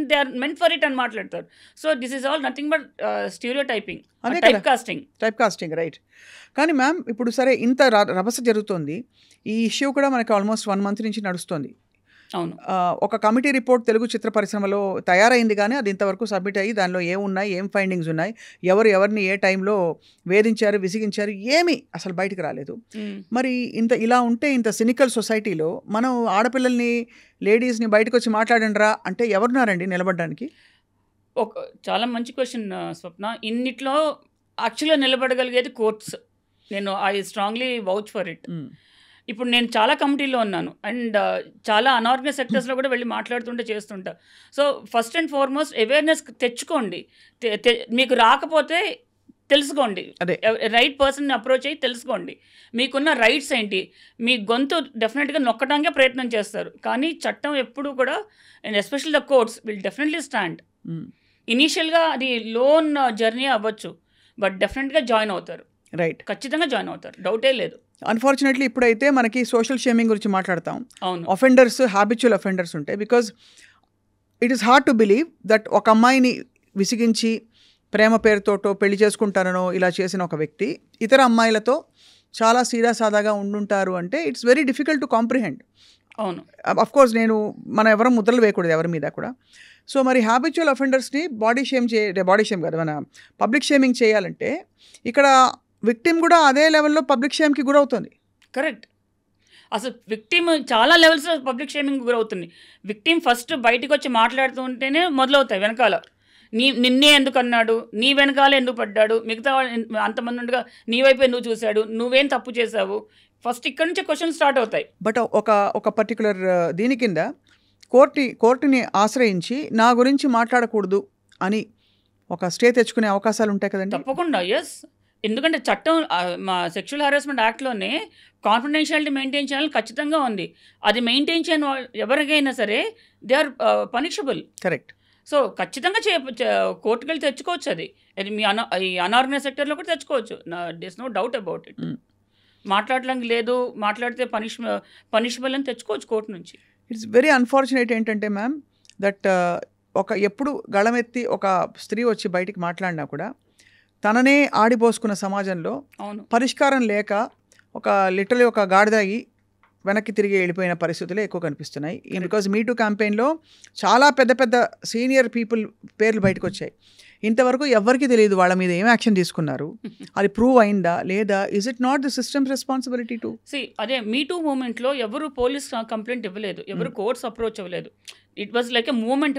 they are meant for it అని మాట్లాడతారు. So this is all nothing but stereotyping, typecasting, right. కానీ మ్యామ్, ఇప్పుడు సరే ఇంత రభస జరుగుతోంది, ఈ ఇష్యూ కూడా మనకి ఆల్మోస్ట్ 1 month నుంచి నడుస్తుంది. అవును, ఒక కమిటీ రిపోర్ట్ తెలుగు చిత్ర పరిశ్రమలో తయారైంది, కానీ అది ఇంతవరకు సబ్మిట్ అయ్యి దానిలో ఏమున్నాయి, ఏం ఫైండింగ్స్ ఉన్నాయి, ఎవరిని ఏ టైంలో వేధించారు, విసిగించారు, ఏమీ అసలు బయటకు రాలేదు. మరి ఇలా ఉంటే, ఇంత సినికల్ సొసైటీలో మనం ఆడపిల్లల్ని, లేడీస్ని బయటకు వచ్చి మాట్లాడండిరా అంటే ఎవరున్నారండి నిలబడడానికి? చాలా మంచి క్వశ్చన్ స్వప్న. ఇన్నిట్లో యాక్చువల్గా నిలబడగలిగేది కోర్ట్స్. నేను I strongly vouch for it. ఇప్పుడు నేను చాలా కమిటీలో ఉన్నాను అండ్ చాలా అనార్గనైజ్ సెక్టర్స్లో కూడా వెళ్ళి మాట్లాడుతుంటే చేస్తుంటా. So first and foremost awareness తెచ్చుకోండి. మీకు రాకపోతే తెలుసుకోండి, రైట్ పర్సన్ని అప్రోచ్ అయ్యి తెలుసుకోండి, మీకున్న రైట్స్ ఏంటి. మీ గొంతు డెఫినెట్గా నొక్కడానికే ప్రయత్నం చేస్తారు, కానీ చట్టం ఎప్పుడు కూడా, and especially the courts will definitely stand. ఇనీషియల్గా అది లోన్ జర్నీ అవ్వచ్చు, బట్ డెఫినెట్గా జాయిన్ అవుతారు, రైట్, ఖచ్చితంగా జాయిన్ అవుతారు, డౌటే లేదు. అన్ఫార్చునేట్లీ ఇప్పుడైతే మనకి సోషల్ షేమింగ్ గురించి మాట్లాడతాం. అవును, అఫెండర్స్, హ్యాబిచువల్ అఫెండర్స్ ఉంటాయి. Because it is hard to believe that ఒక అమ్మాయిని విసిగించి ప్రేమ పేరుతోటో పెళ్లి చేసుకుంటానో ఇలా చేసిన ఒక వ్యక్తి ఇతర అమ్మాయిలతో చాలా సాదాగా ఉండుంటారు అంటే it's very difficult to comprehend. అవును, అఫ్కోర్స్ మనం ఎవరు ముద్రలు వేయకూడదు ఎవరి మీద కూడా. సో మరి హ్యాబిచువల్ అఫెండర్స్ని బాడీ షేమ్ కాదు, మన పబ్లిక్ షేమింగ్ చేయాలంటే ఇక్కడ విక్టిమ్ కూడా అదే లెవెల్లో పబ్లిక్ షేమ్కి గురవుతుంది. కరెక్ట్. అసలు విక్టిమ్ చాలా లెవెల్స్లో పబ్లిక్ షేమింగ్ గురవుతుంది. విక్టిమ్ ఫస్ట్ బయటకు వచ్చి మాట్లాడుతూ ఉంటేనే మొదలవుతాయి వెనకాల, నిన్నే ఎందుకు అన్నాడు, నీ వెనకాల ఎందుకు పడ్డాడు, మిగతా అంతమంది ఉండగా నీ వైపు ఎందుకు చూశాడు, నువ్వేం తప్పు చేశావు, ఫస్ట్ ఇక్కడ నుంచే క్వశ్చన్ స్టార్ట్ అవుతాయి. బట్ ఒక పర్టికులర్ దీని కింద కోర్టుని ఆశ్రయించి నా గురించి మాట్లాడకూడదు అని ఒక స్టే తెచ్చుకునే అవకాశాలు ఉంటాయి కదండి. తప్పకుండా, ఎస్. ఎందుకంటే చట్టం, మా సెక్షువల్ హరాస్మెంట్ యాక్ట్లోనే కాన్ఫిడెన్షియాలిటీ మెయింటైన్ చేయాలని ఖచ్చితంగా ఉంది. అది మెయింటైన్ చేయని ఎవరికైనా సరే they are punishable. Correct. So ఖచ్చితంగా కోర్టుకు వెళ్ళి తెచ్చుకోవచ్చు. అది మీ ఈ అనార్గనైజ్ సెక్టర్లో కూడా తెచ్చుకోవచ్చు, this no doubt about it. మాట్లాడడానికి లేదు, మాట్లాడితే పనిషబుల్ అని తెచ్చుకోవచ్చు కోర్టు నుంచి. ఇట్స్ వెరీ అన్ఫార్చునేట్ ఏంటంటే మ్యామ్ దట్ ఎప్పుడు గళమెత్తి ఒక స్త్రీ వచ్చి బయటికి మాట్లాడినా కూడా తననే ఆడిపోసుకున్న సమాజంలో పరిష్కారం లేక లిటరలీ ఒక గాడిదాగి వెనక్కి తిరిగి వెళ్ళిపోయిన పరిస్థితులే ఎక్కువ కనిపిస్తున్నాయి. బికాజ్ మీటూ క్యాంపెయిన్లో చాలా పెద్ద పెద్ద సీనియర్ పీపుల్ పేర్లు బయటకు వచ్చాయి. ఇంతవరకు ఎవరికి తెలియదు వాళ్ళ మీద ఏం యాక్షన్ తీసుకున్నారు, అది ప్రూవ్ అయిందా లేదా, is it not the systems responsibility to అదే మీటూ మూమెంట్లో ఎవరు పోలీస్ కంప్లైంట్ ఇవ్వలేదు, ఎవరు కోర్ట్స్ అప్రోచ్ అవ్వలేదు. It was like a moment.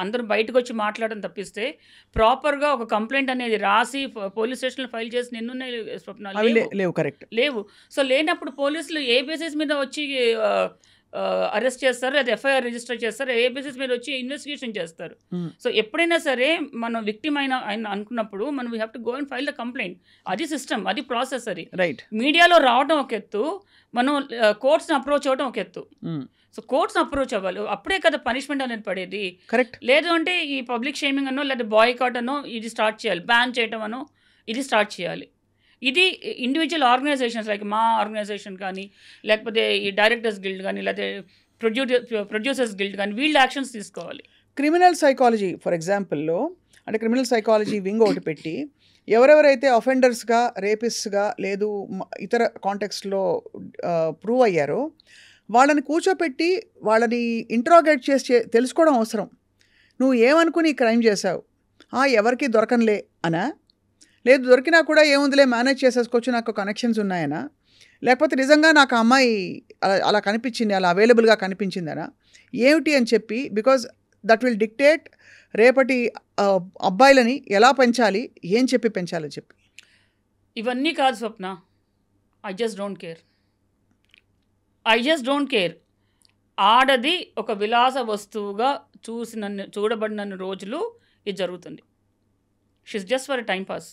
అందరూ బయటకు వచ్చి మాట్లాడడం తప్పిస్తే ప్రాపర్గా ఒక కంప్లైంట్ అనేది రాసి పోలీస్ స్టేషన్లో ఫైల్ చేసి నిన్నున్నాయి స్వప్నాలు లేవు. కరెక్ట్, లేవు. సో లేనప్పుడు పోలీసులు ఏ బేసిస్ మీద వచ్చి అరెస్ట్ చేస్తారు, లేదా ఎఫ్ఐఆర్ రిజిస్టర్ చేస్తారు, ఏ బేసిస్ మీద వచ్చి ఇన్వెస్టిగేషన్ చేస్తారు. సో ఎప్పుడైనా సరే మనం విక్టిమ్ అయిన అనుకున్నప్పుడు మనం we have to go and file the complaint. అది సిస్టమ్, అది ప్రాసెస్. అది రైట్. మీడియాలో రావడం ఒక ఎత్తు, మనం కోర్ట్స్ని అప్రోచ్ అవ్వడం ఒక ఎత్తు. సో కోర్ట్స్ని అప్రోచ్ అవ్వాలి, అప్పుడే కదా పనిష్మెంట్ అనేది పడేది. కరెక్ట్. లేదు అంటే ఈ పబ్లిక్ షేమింగ్ అనో లేదా బాయ్కాట్ అనో ఇది స్టార్ట్ చేయాలి, బ్యాన్ చేయడం అనో ఇది స్టార్ట్ చేయాలి. ఇది ఇండివిజువల్ ఆర్గనైజేషన్స్ లైక్ మా ఆర్గనైజేషన్ కానీ, లేకపోతే ఈ డైరెక్టర్స్ గిల్డ్ కానీ, లేకపోతే ప్రొడ్యూసర్స్ గిల్డ్ కానీ, వీళ్ళు యాక్షన్స్ తీసుకోవాలి. క్రిమినల్ సైకాలజీ ఫర్ ఎగ్జాంపుల్లో అంటే క్రిమినల్ సైకాలజీ వింగ్ ఒకటి పెట్టి ఎవరెవరైతే అఫెండర్స్గా, రేపిస్ట్గా లేదు ఇతర కాంటెక్స్ట్లో ప్రూవ్ అయ్యారో వాళ్ళని కూర్చోపెట్టి వాళ్ళని ఇంట్రాగేట్ చేసి తెలుసుకోవడం అవసరం. నువ్వు ఏమనుకుని క్రైమ్ చేసావు, ఎవరికి దొరకనులే అనా, లేదు దొరికినా కూడా ఏముందిలే మేనేజ్ చేసేసుకోవచ్చు, నాకు కనెక్షన్స్ ఉన్నాయనా, లేకపోతే నిజంగా నాకు ఆ అమ్మాయి అలా కనిపించింది, అలా అవైలబుల్గా కనిపించిందనా, ఏమిటి అని చెప్పి, బికాజ్ దట్ విల్ డిక్టేట్ రేపటి అబ్బాయిలని ఎలా పెంచాలి, ఏం చెప్పి పెంచాలని చెప్పి. ఇవన్నీ కాదు స్వప్న, ఐ జస్ట్ డోంట్ కేర్. ఆడది ఒక విలాస వస్తువుగా చూడబడిన రోజులు ఇది జరుగుతుంది. She's just for time pass.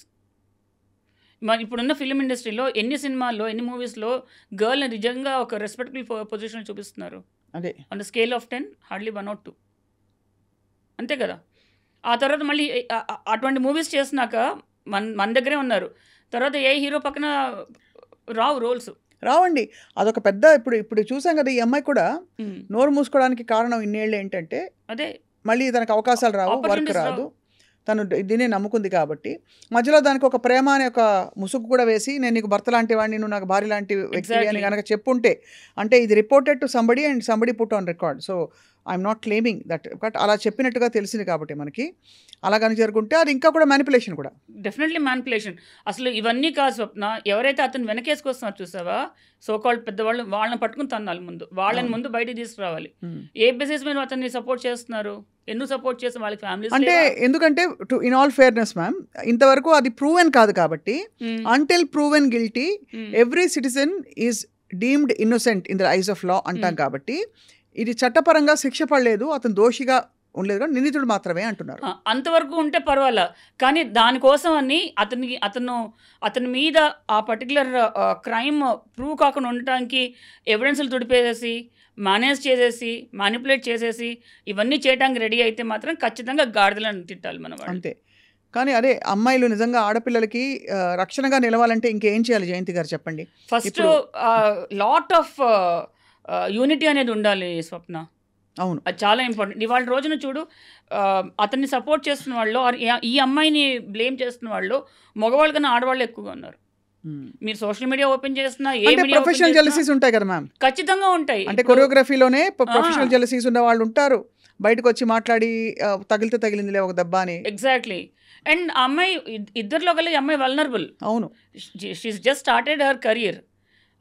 మరి ఇప్పుడున్న ఫిల్మ్ ఇండస్ట్రీలో ఎన్ని సినిమాల్లో, ఎన్ని మూవీస్లో గర్ల్ని నిజంగా ఒక రెస్పెక్టబుల్ పొజిషన్ చూపిస్తున్నారు? అదే on the scale of 10 hardly 1 or 2, అంతే కదా. ఆ తర్వాత మళ్ళీ అటువంటి మూవీస్ చేసినాక మన దగ్గరే ఉన్నారు, తర్వాత ఏ హీరో పక్కన రావండి. అదొక పెద్ద ఇప్పుడు చూసాం కదా, ఈ అమ్మాయి కూడా నోరు మూసుకోవడానికి కారణం ఇన్నేళ్ళు ఏంటంటే అదే మళ్ళీ తనకు అవకాశాలు రావు, వర్క్ రాదు, తను దీన్ని నమ్ముకుంది కాబట్టి. మధ్యలో దానికి ఒక ప్రేమ అనే ఒక ముసుగు కూడా వేసి నేను నీకు భర్త లాంటి వాడిని, నువ్వు నాకు భార్య లాంటి వ్యక్తి అని కనుక చెప్పుంటే, అంటే ఇది reported to somebody and somebody put on record. So I'm not claiming that, but అలా చెప్పినట్టుగా తెలిసింది కాబట్టి మనకి. అలా కనుక జరుగుంటే అది ఇంకా కూడా మ్యానిపులేషన్ కూడా, డెఫినెట్లీ మ్యానిపులేషన్. అసలు ఇవన్నీ కాదు స్వప్న, ఎవరైతే అతను వెనకేసుకొస్తున్నారు చూసావా, సోకాల్డ్ పెద్దవాళ్ళు, వాళ్ళని పట్టుకుని తన్నాలి ముందు, వాళ్ళని ముందు బయటికి తీసుకురావాలి. ఏ బేసిస్ మీద అతన్ని సపోర్ట్ చేస్తున్నారు, ఎందుకు సపోర్ట్ చేస్తే వాళ్ళకి ఫ్యామిలీ అంటే ఎందుకంటే ఇన్ ఆల్ ఫేర్నెస్ మ్యామ్, ఇంతవరకు అది ప్రూవెన్ కాదు కాబట్టి, until proven guilty every citizen is deemed innocent in the eyes of law అంటాం కాబట్టి, ఇది చట్టపరంగా శిక్ష పడలేదు, అతను దోషిగా ఉండలేదు, నిందితుడు మాత్రమే అంటున్నారు. అంతవరకు ఉంటే పర్వాలా, కానీ దానికోసం అని అతని మీద ఆ పర్టికులర్ క్రైమ్ ప్రూవ్ కాకుండా ఉండటానికి ఎవిడెన్స్లు తుడిపేసేసి, మేనేజ్ చేసేసి, మానిపులేట్ చేసేసి, ఇవన్నీ చేయడానికి రెడీ అయితే మాత్రం ఖచ్చితంగా గాడిదలను తిట్టాలి మనం అంతే. కానీ అదే అమ్మాయిలు నిజంగా ఆడపిల్లలకి రక్షణగా నిలవాలంటే ఇంకేం చేయాలి జయంతి గారు చెప్పండి? ఫస్ట్ లాట్ ఆఫ్ యూనిటీ అనేది ఉండాలి స్వప్న. అవును, అది చాలా ఇంపార్టెంట్. ఇవాళ రోజున చూడు, అతన్ని సపోర్ట్ చేస్తున్న వాళ్ళు, ఈ అమ్మాయిని బ్లేమ్ చేస్తున్న వాళ్ళు మగవాళ్ళు కన్నా ఆడవాళ్ళు ఎక్కువగా ఉన్నారు. మీరు సోషల్ మీడియా ఓపెన్ చేస్తున్నా, ఏ మీడియా ప్రొఫెషనల్ జెలసీస్ ఉంటాయి కదా మ్యామ్, ఖచ్చితంగా ఉంటాయి. అంటే కొరియోగ్రఫీలోనే ప్రొఫెషనల్ జెలసీస్ ఉన్న వాళ్ళు ఉంటారు, బయటకు వచ్చి మాట్లాడి తగిలితే తగిలిందిలే ఒక దెబ్బ అని. ఎగ్జాక్ట్లీ. అండ్ ఆ అమ్మాయి ఇద్దరిలో కలిగి అమ్మాయి వల్నరబుల్. అవును, she's just started her career.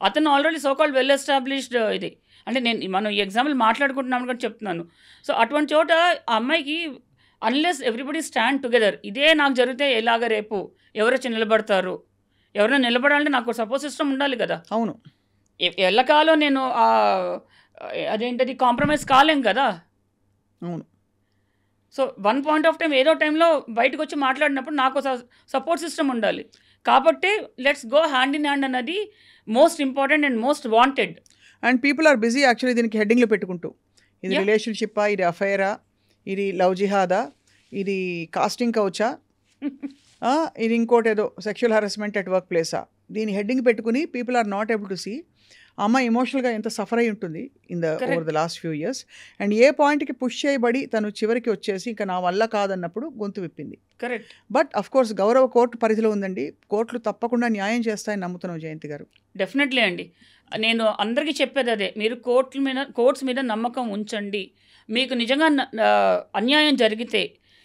అతను ఆల్రెడీ సోకాల్డ్ వెల్ ఎస్టాబ్లిష్డ్. ఇది అంటే మనం ఈ ఎగ్జాంపుల్ మాట్లాడుకుంటున్నాం కూడా చెప్తున్నాను. సో అటువంటి చోట ఆ అమ్మాయికి అన్లెస్ ఎవ్రీబడి స్టాండ్ టుగెదర్, ఇదే నాకు జరిగితే ఎలాగ రేపు ఎవరొచ్చి నిలబడతారు, ఎవరైనా నిలబడాలంటే నాకు సపోర్ట్ సిస్టమ్ ఉండాలి కదా. అవును, ఎల్లకాలం నేను అదేంటది కాంప్రమైజ్ కాలేం కదా. అవును. So one point of time ఏదో టైంలో బయటకు వచ్చి మాట్లాడినప్పుడు నాకు సపోర్ట్ సిస్టమ్ ఉండాలి. కాబట్టి let's go hand in hand అన్నది most important and most wanted. And people are busy actually దీనికి హెడ్డింగ్లు పెట్టుకుంటూ, ఇది రిలేషన్షిప్పా, ఇది అఫైరా, ఇది లవ్ జిహాదా, ఇది కాస్టింగ్ కౌచా, ఇది ఇంకోటి ఏదో సెక్షువల్ హెరాస్మెంట్ ఎట్ వర్క్ ప్లేసా, దీని హెడ్డింగ్ పెట్టుకుని people are not able to see ఆ అమ్మాయి ఎమోషనల్గా ఎంత సఫర్ అయి ఉంటుంది over the last few years. And ఏ పాయింట్కి పుష్ చేయబడి తను చివరికి వచ్చేసి ఇంకా నా వల్ల కాదన్నప్పుడు గొంతు విప్పింది. కరెక్ట్. బట్ అఫ్ కోర్స్ గౌరవ కోర్టు పరిధిలో ఉందండి. కోర్టులు తప్పకుండా న్యాయం చేస్తాయని నమ్ముతున్నాం జయంతి గారు. డెఫినెట్లీ అండి. నేను అందరికీ చెప్పేది అదే, మీరు కోర్ట్స్ మీద నమ్మకం ఉంచండి. మీకు నిజంగా అన్యాయం జరిగితే,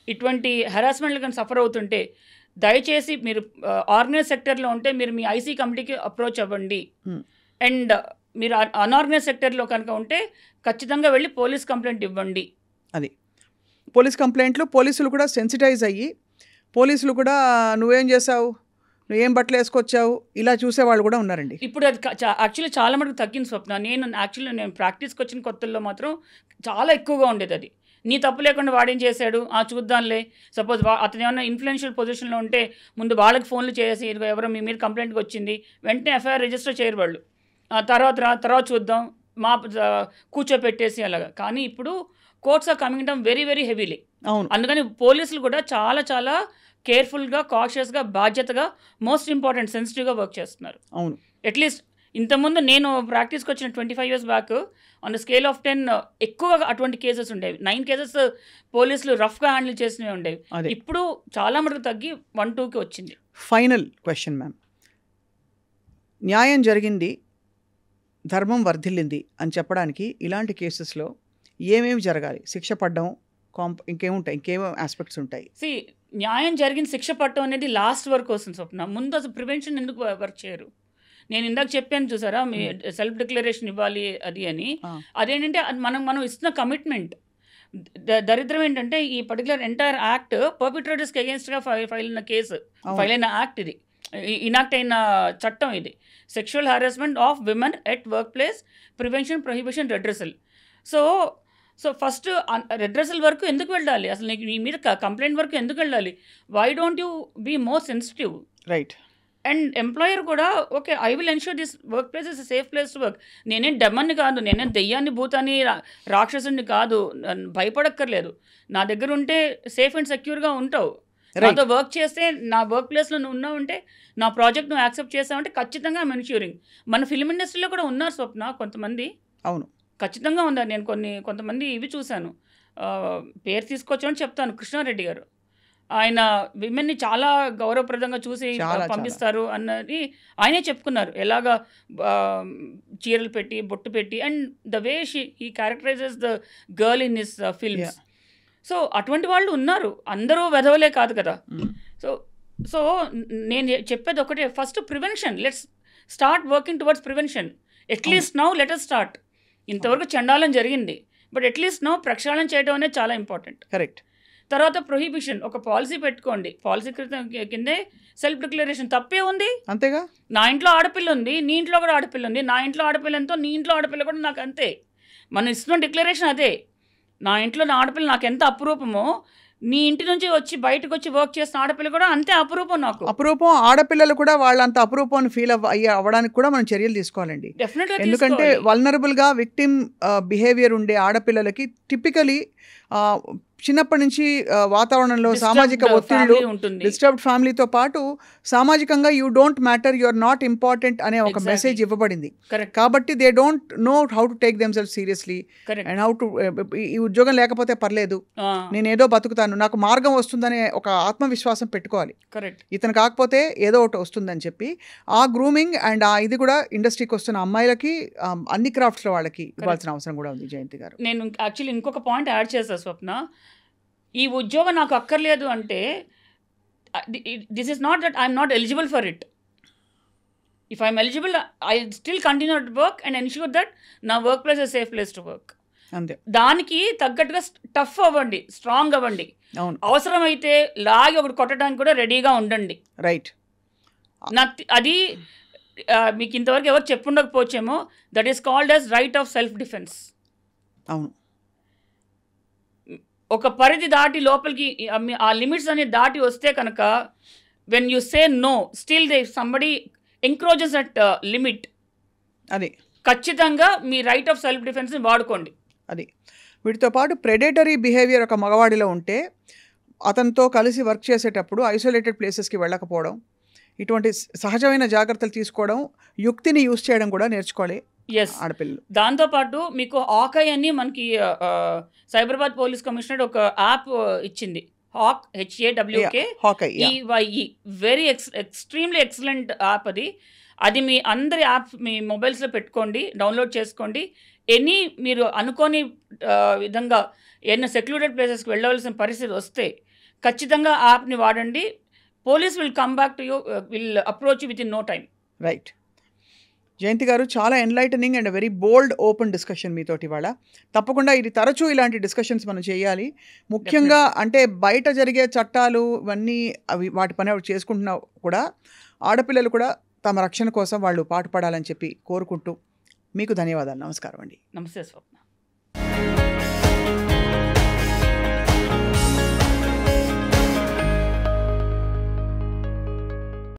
ఇటువంటి హెరాస్మెంట్లు కానీ సఫర్ అవుతుంటే దయచేసి మీరు ఆర్గనైజ్ సెక్టర్లో ఉంటే మీరు మీ ఐసీ కమిటీకి అప్రోచ్ అవ్వండి. అండ్ మీరు అన్ఆర్గనైజ్ సెక్టర్లో కనుక ఉంటే ఖచ్చితంగా వెళ్ళి పోలీస్ కంప్లైంట్ ఇవ్వండి. అది పోలీస్ కంప్లైంట్లు పోలీసులు కూడా సెన్సిటైజ్ అయ్యి పోలీసులు కూడా నువ్వేం చేసావు, నువ్వేం బట్టలు వేసుకొచ్చావు ఇలా చూసేవాళ్ళు కూడా ఉన్నారండి. ఇప్పుడు అది యాక్చువల్లీ చాలా మటుకు తగ్గింది స్వప్న. నేను ప్రాక్టీస్కి వచ్చిన కొత్తల్లో మాత్రం చాలా ఎక్కువగా ఉండేది. అది నీ తప్పు లేకుండా వాడేం చేశాడు చూద్దాంలే. సపోజ్ అతను ఏమన్నా ఇన్ఫ్లుయెన్షియల్ పొజిషన్లో ఉంటే ముందు వాళ్ళకి ఫోన్లు చేసి ఎవరో మీ మీద కంప్లైంట్కి వచ్చింది వెంటనే ఎఫ్ఐఆర్ రిజిస్టర్ చేయరు వాళ్ళు. తర్వాత చూద్దాం కూర్చోపెట్టేసి అలాగా. కానీ ఇప్పుడు courts are coming down very very heavily. అవును. అందుకని పోలీసులు కూడా చాలా చాలా కేర్ఫుల్గా, కాషియస్గా, బాధ్యతగా, మోస్ట్ ఇంపార్టెంట్ సెన్సిటివ్గా వర్క్ చేస్తున్నారు. అవును. అట్లీస్ట్ ఇంతకుముందు నేను ప్రాక్టీస్కి వచ్చిన 25 years back on the scale of 10 ఎక్కువగా అటువంటి కేసెస్ ఉండేవి. 9 cases పోలీసులు రఫ్గా హ్యాండిల్ చేసినవి ఉండేవి. ఇప్పుడు చాలా మటుకు తగ్గి 1-2కి వచ్చింది. ఫైనల్ క్వశ్చన్ మ్యామ్, న్యాయం జరిగింది, ధర్మం వర్ధిల్లింది అని చెప్పడానికి ఇలాంటి కేసెస్లో ఏమేమి జరగాలి? శిక్ష పడ్డం ఇంకేముంటాయి, ఇంకేమో ఆస్పెక్ట్స్ ఉంటాయి? న్యాయం జరిగిన శిక్ష పట్టడం అనేది లాస్ట్ వర్క్ వస్తుంది స్వప్న. ముందు అసలు ప్రివెన్షన్ ఎందుకు వర్క్ చేయరు? నేను ఇందాక చెప్పాను చూసారా, మీ సెల్ఫ్ డిక్లరేషన్ ఇవ్వాలి అది అని. అదేంటంటే మనం ఇస్తున్న కమిట్మెంట్. దరిద్రం ఏంటంటే ఈ పర్టికులర్ ఎంటైర్ యాక్ట్ పర్పిట్రేటర్స్కి అగేన్స్ట్గా ఫైల్ అయిన యాక్ట్, ఇది ఇనాక్ట్ అయిన చట్టం ఇది. Sexual harassment of women at work place prevention, prohibition, redressal. So first redressal వరకు ఎందుకు వెళ్ళాలి? అసలు నీకు నీ మీద కంప్లైంట్ వరకు ఎందుకు వెళ్ళాలి? Why don't you be more sensitive? Right. And employer కూడా okay, I will ensure this work place is a safe place to work. నేనేం డెమన్ని కాదు, నేనేం దెయ్యాన్ని, భూతాన్ని, రాక్షసుని కాదు, భయపడక్కర్లేదు. నా దగ్గర ఉంటే సేఫ్ అండ్ సెక్యూర్గా ఉంటావు. నాతో వర్క్ చేస్తే, నా వర్క్ ప్లేస్లో నువ్వు ఉన్నావు అంటే, నా ప్రాజెక్ట్ నువ్వు యాక్సెప్ట్ చేసావంటే ఖచ్చితంగా ఐమ్ ఎన్ష్యూరింగ్. మన ఫిల్మ్ ఇండస్ట్రీలో కూడా ఉన్నారు స్వప్న కొంతమంది. అవును, ఖచ్చితంగా ఉన్నారు. నేను కొంతమంది ఇవి చూశాను, పేరు తీసుకొచ్చామని చెప్తాను. కృష్ణారెడ్డి గారు, ఆయన విమెన్ని చాలా గౌరవప్రదంగా చూసి పంపిస్తారు అన్నది ఆయనే చెప్పుకున్నారు. ఎలాగా చీరలు పెట్టి, బొట్టు పెట్టి, and the way he క్యారెక్టరైజెస్ the girl in his films. So అటువంటి వాళ్ళు ఉన్నారు, అందరూ వెధవలే కాదు కదా. సో నేను చెప్పేది ఒకటే, first prevention. Let's start working towards prevention. At least now let us start. ఇంతవరకు చండాలం జరిగింది, బట్ అట్లీస్ట్ నౌ ప్రక్షాళన చేయడం అనేది చాలా ఇంపార్టెంట్. కరెక్ట్. తర్వాత ప్రొహిబిషన్, ఒక పాలసీ పెట్టుకోండి. పాలసీ కిందే సెల్ఫ్ డిక్లరేషన్. తప్పే ఉంది? అంతేగా. నా ఇంట్లో ఆడపిల్ల ఉంది, నీ ఇంట్లో కూడా ఆడపిల్ల ఉంది. నా ఇంట్లో ఆడపిల్ల ఎంతో, నీ ఇంట్లో ఆడపిల్ల కూడా నాకు అంతే. మనం ఇస్తున్న డిక్లరేషన్ అదే. నా ఇంట్లో నా ఆడపిల్ల నాకు ఎంత అపురూపమో, నీ ఇంటి నుంచి వచ్చి బయటకు వచ్చి వర్క్ చేసిన ఆడపిల్ల కూడా అంతే అపురూపం నాకు. అపురూపం. ఆడపిల్లలు కూడా వాళ్ళంత అపురూపం ఫీల్ అవ్వడానికి కూడా మనం చర్యలు తీసుకోవాలండి. డెఫినెట్గా. ఎందుకంటే వల్నరబుల్గా విక్టిమ్ బిహేవియర్ ఉండే ఆడపిల్లలకి టిపికలీ చిన్నప్పటి నుంచి వాతావరణంలో సామాజిక ఒత్తిళ్లు, డిస్టర్బ్డ్ ఫ్యామిలీతో పాటు సామాజికంగా you don't matter, you are not important అనే ఒక మెసేజ్ ఇవ్వబడింది. కాబట్టి they don't know how to take them self seriously and how to, ఈ ఉద్యోగం లేకపోతే పర్లేదు, నేనేదో బతుకుతాను, నాకు మార్గం వస్తుందనే ఒక ఆత్మవిశ్వాసం పెట్టుకోవాలి. ఇతను కాకపోతే ఏదో ఒకటి వస్తుందని చెప్పి ఆ గ్రూమింగ్ అండ్ ఆ ఇది కూడా ఇండస్ట్రీకి వస్తున్న అమ్మాయిలకి, అన్ని క్రాఫ్ట్స్లో వాళ్ళకి ఇవ్వాల్సిన అవసరం కూడా ఉంది. జయంతి గారు, నేను యాక్చువల్లీ ఇంకొక పాయింట్ యాడ్ చేస్తాను స్వప్న. ఈ ఉద్యోగం నాకు అక్కర్లేదు అంటే, this is not that I'm not eligible for it. If I'm eligible, I still continue to work and ensure that నా work place is safe place to work. అంతే. దానికి తగ్గట్టుగా టఫ్ అవ్వండి, స్ట్రాంగ్ అవ్వండి. అవసరమైతే లాగి ఒకటి కొట్టడానికి కూడా రెడీగా ఉండండి. రైట్. అది మీకు ఇంతవరకు ఎవరు చెప్పుండకపోవచ్చేమో, that is called as right of self defence. అవును. ఒక పరిధి దాటి లోపలికి, ఆ లిమిట్స్ అనేది దాటి వస్తే కనుక, when you say no, still they somebody encroaches at limit, అది ఖచ్చితంగా మీ రైట్ ఆఫ్ సెల్ఫ్ డిఫెన్స్ని వాడుకోండి. అది. వీటితో పాటు ప్రెడేటరీ బిహేవియర్ ఒక మగవాడిలో ఉంటే, అతనితో కలిసి వర్క్ చేసేటప్పుడు ఐసోలేటెడ్ ప్లేసెస్కి వెళ్ళకపోవడం, ఇటువంటి సహజమైన జాగ్రత్తలు తీసుకోవడం, యుక్తిని యూజ్ చేయడం కూడా నేర్చుకోవాలి ఎస్. ఆడపిల్లలు. దాంతోపాటు మీకు ఆకై అని మనకి సైబరాబాద్ పోలీస్ కమిషనర్ ఒక యాప్ ఇచ్చింది. Hawk HAWK hawk eye EYE very extremely excellent app అది. అది మీ అందరి యాప్స్ మీ మొబైల్స్లో పెట్టుకోండి, డౌన్లోడ్ చేసుకోండి. మీరు అనుకోని విధంగా ఏదైనా సెక్లూడెడ్ ప్లేసెస్కి వెళ్ళవలసిన పరిస్థితి వస్తే ఖచ్చితంగా యాప్ని వాడండి. Police will come back to you, will approach within no time. Right. Jayanti గారు, చాలా enlightening and very bold open discussion మీతోటి ఇవాళ. తప్పకుండా ఇది తరచూ ఇలాంటి డిస్కషన్స్ మనం చేయాలి. ముఖ్యంగా అంటే బయట జరిగే చట్టాలు ఇవన్నీ అవి వాటి పని అవి చేసుకుంటున్నా కూడా ఆడపిల్లలు కూడా తమ రక్షణ కోసం వాళ్ళు పాటుపడాలని చెప్పి కోరుకుంటూ మీకు ధన్యవాదాలు. నమస్కారం అండి. నమస్తే స్వప్న.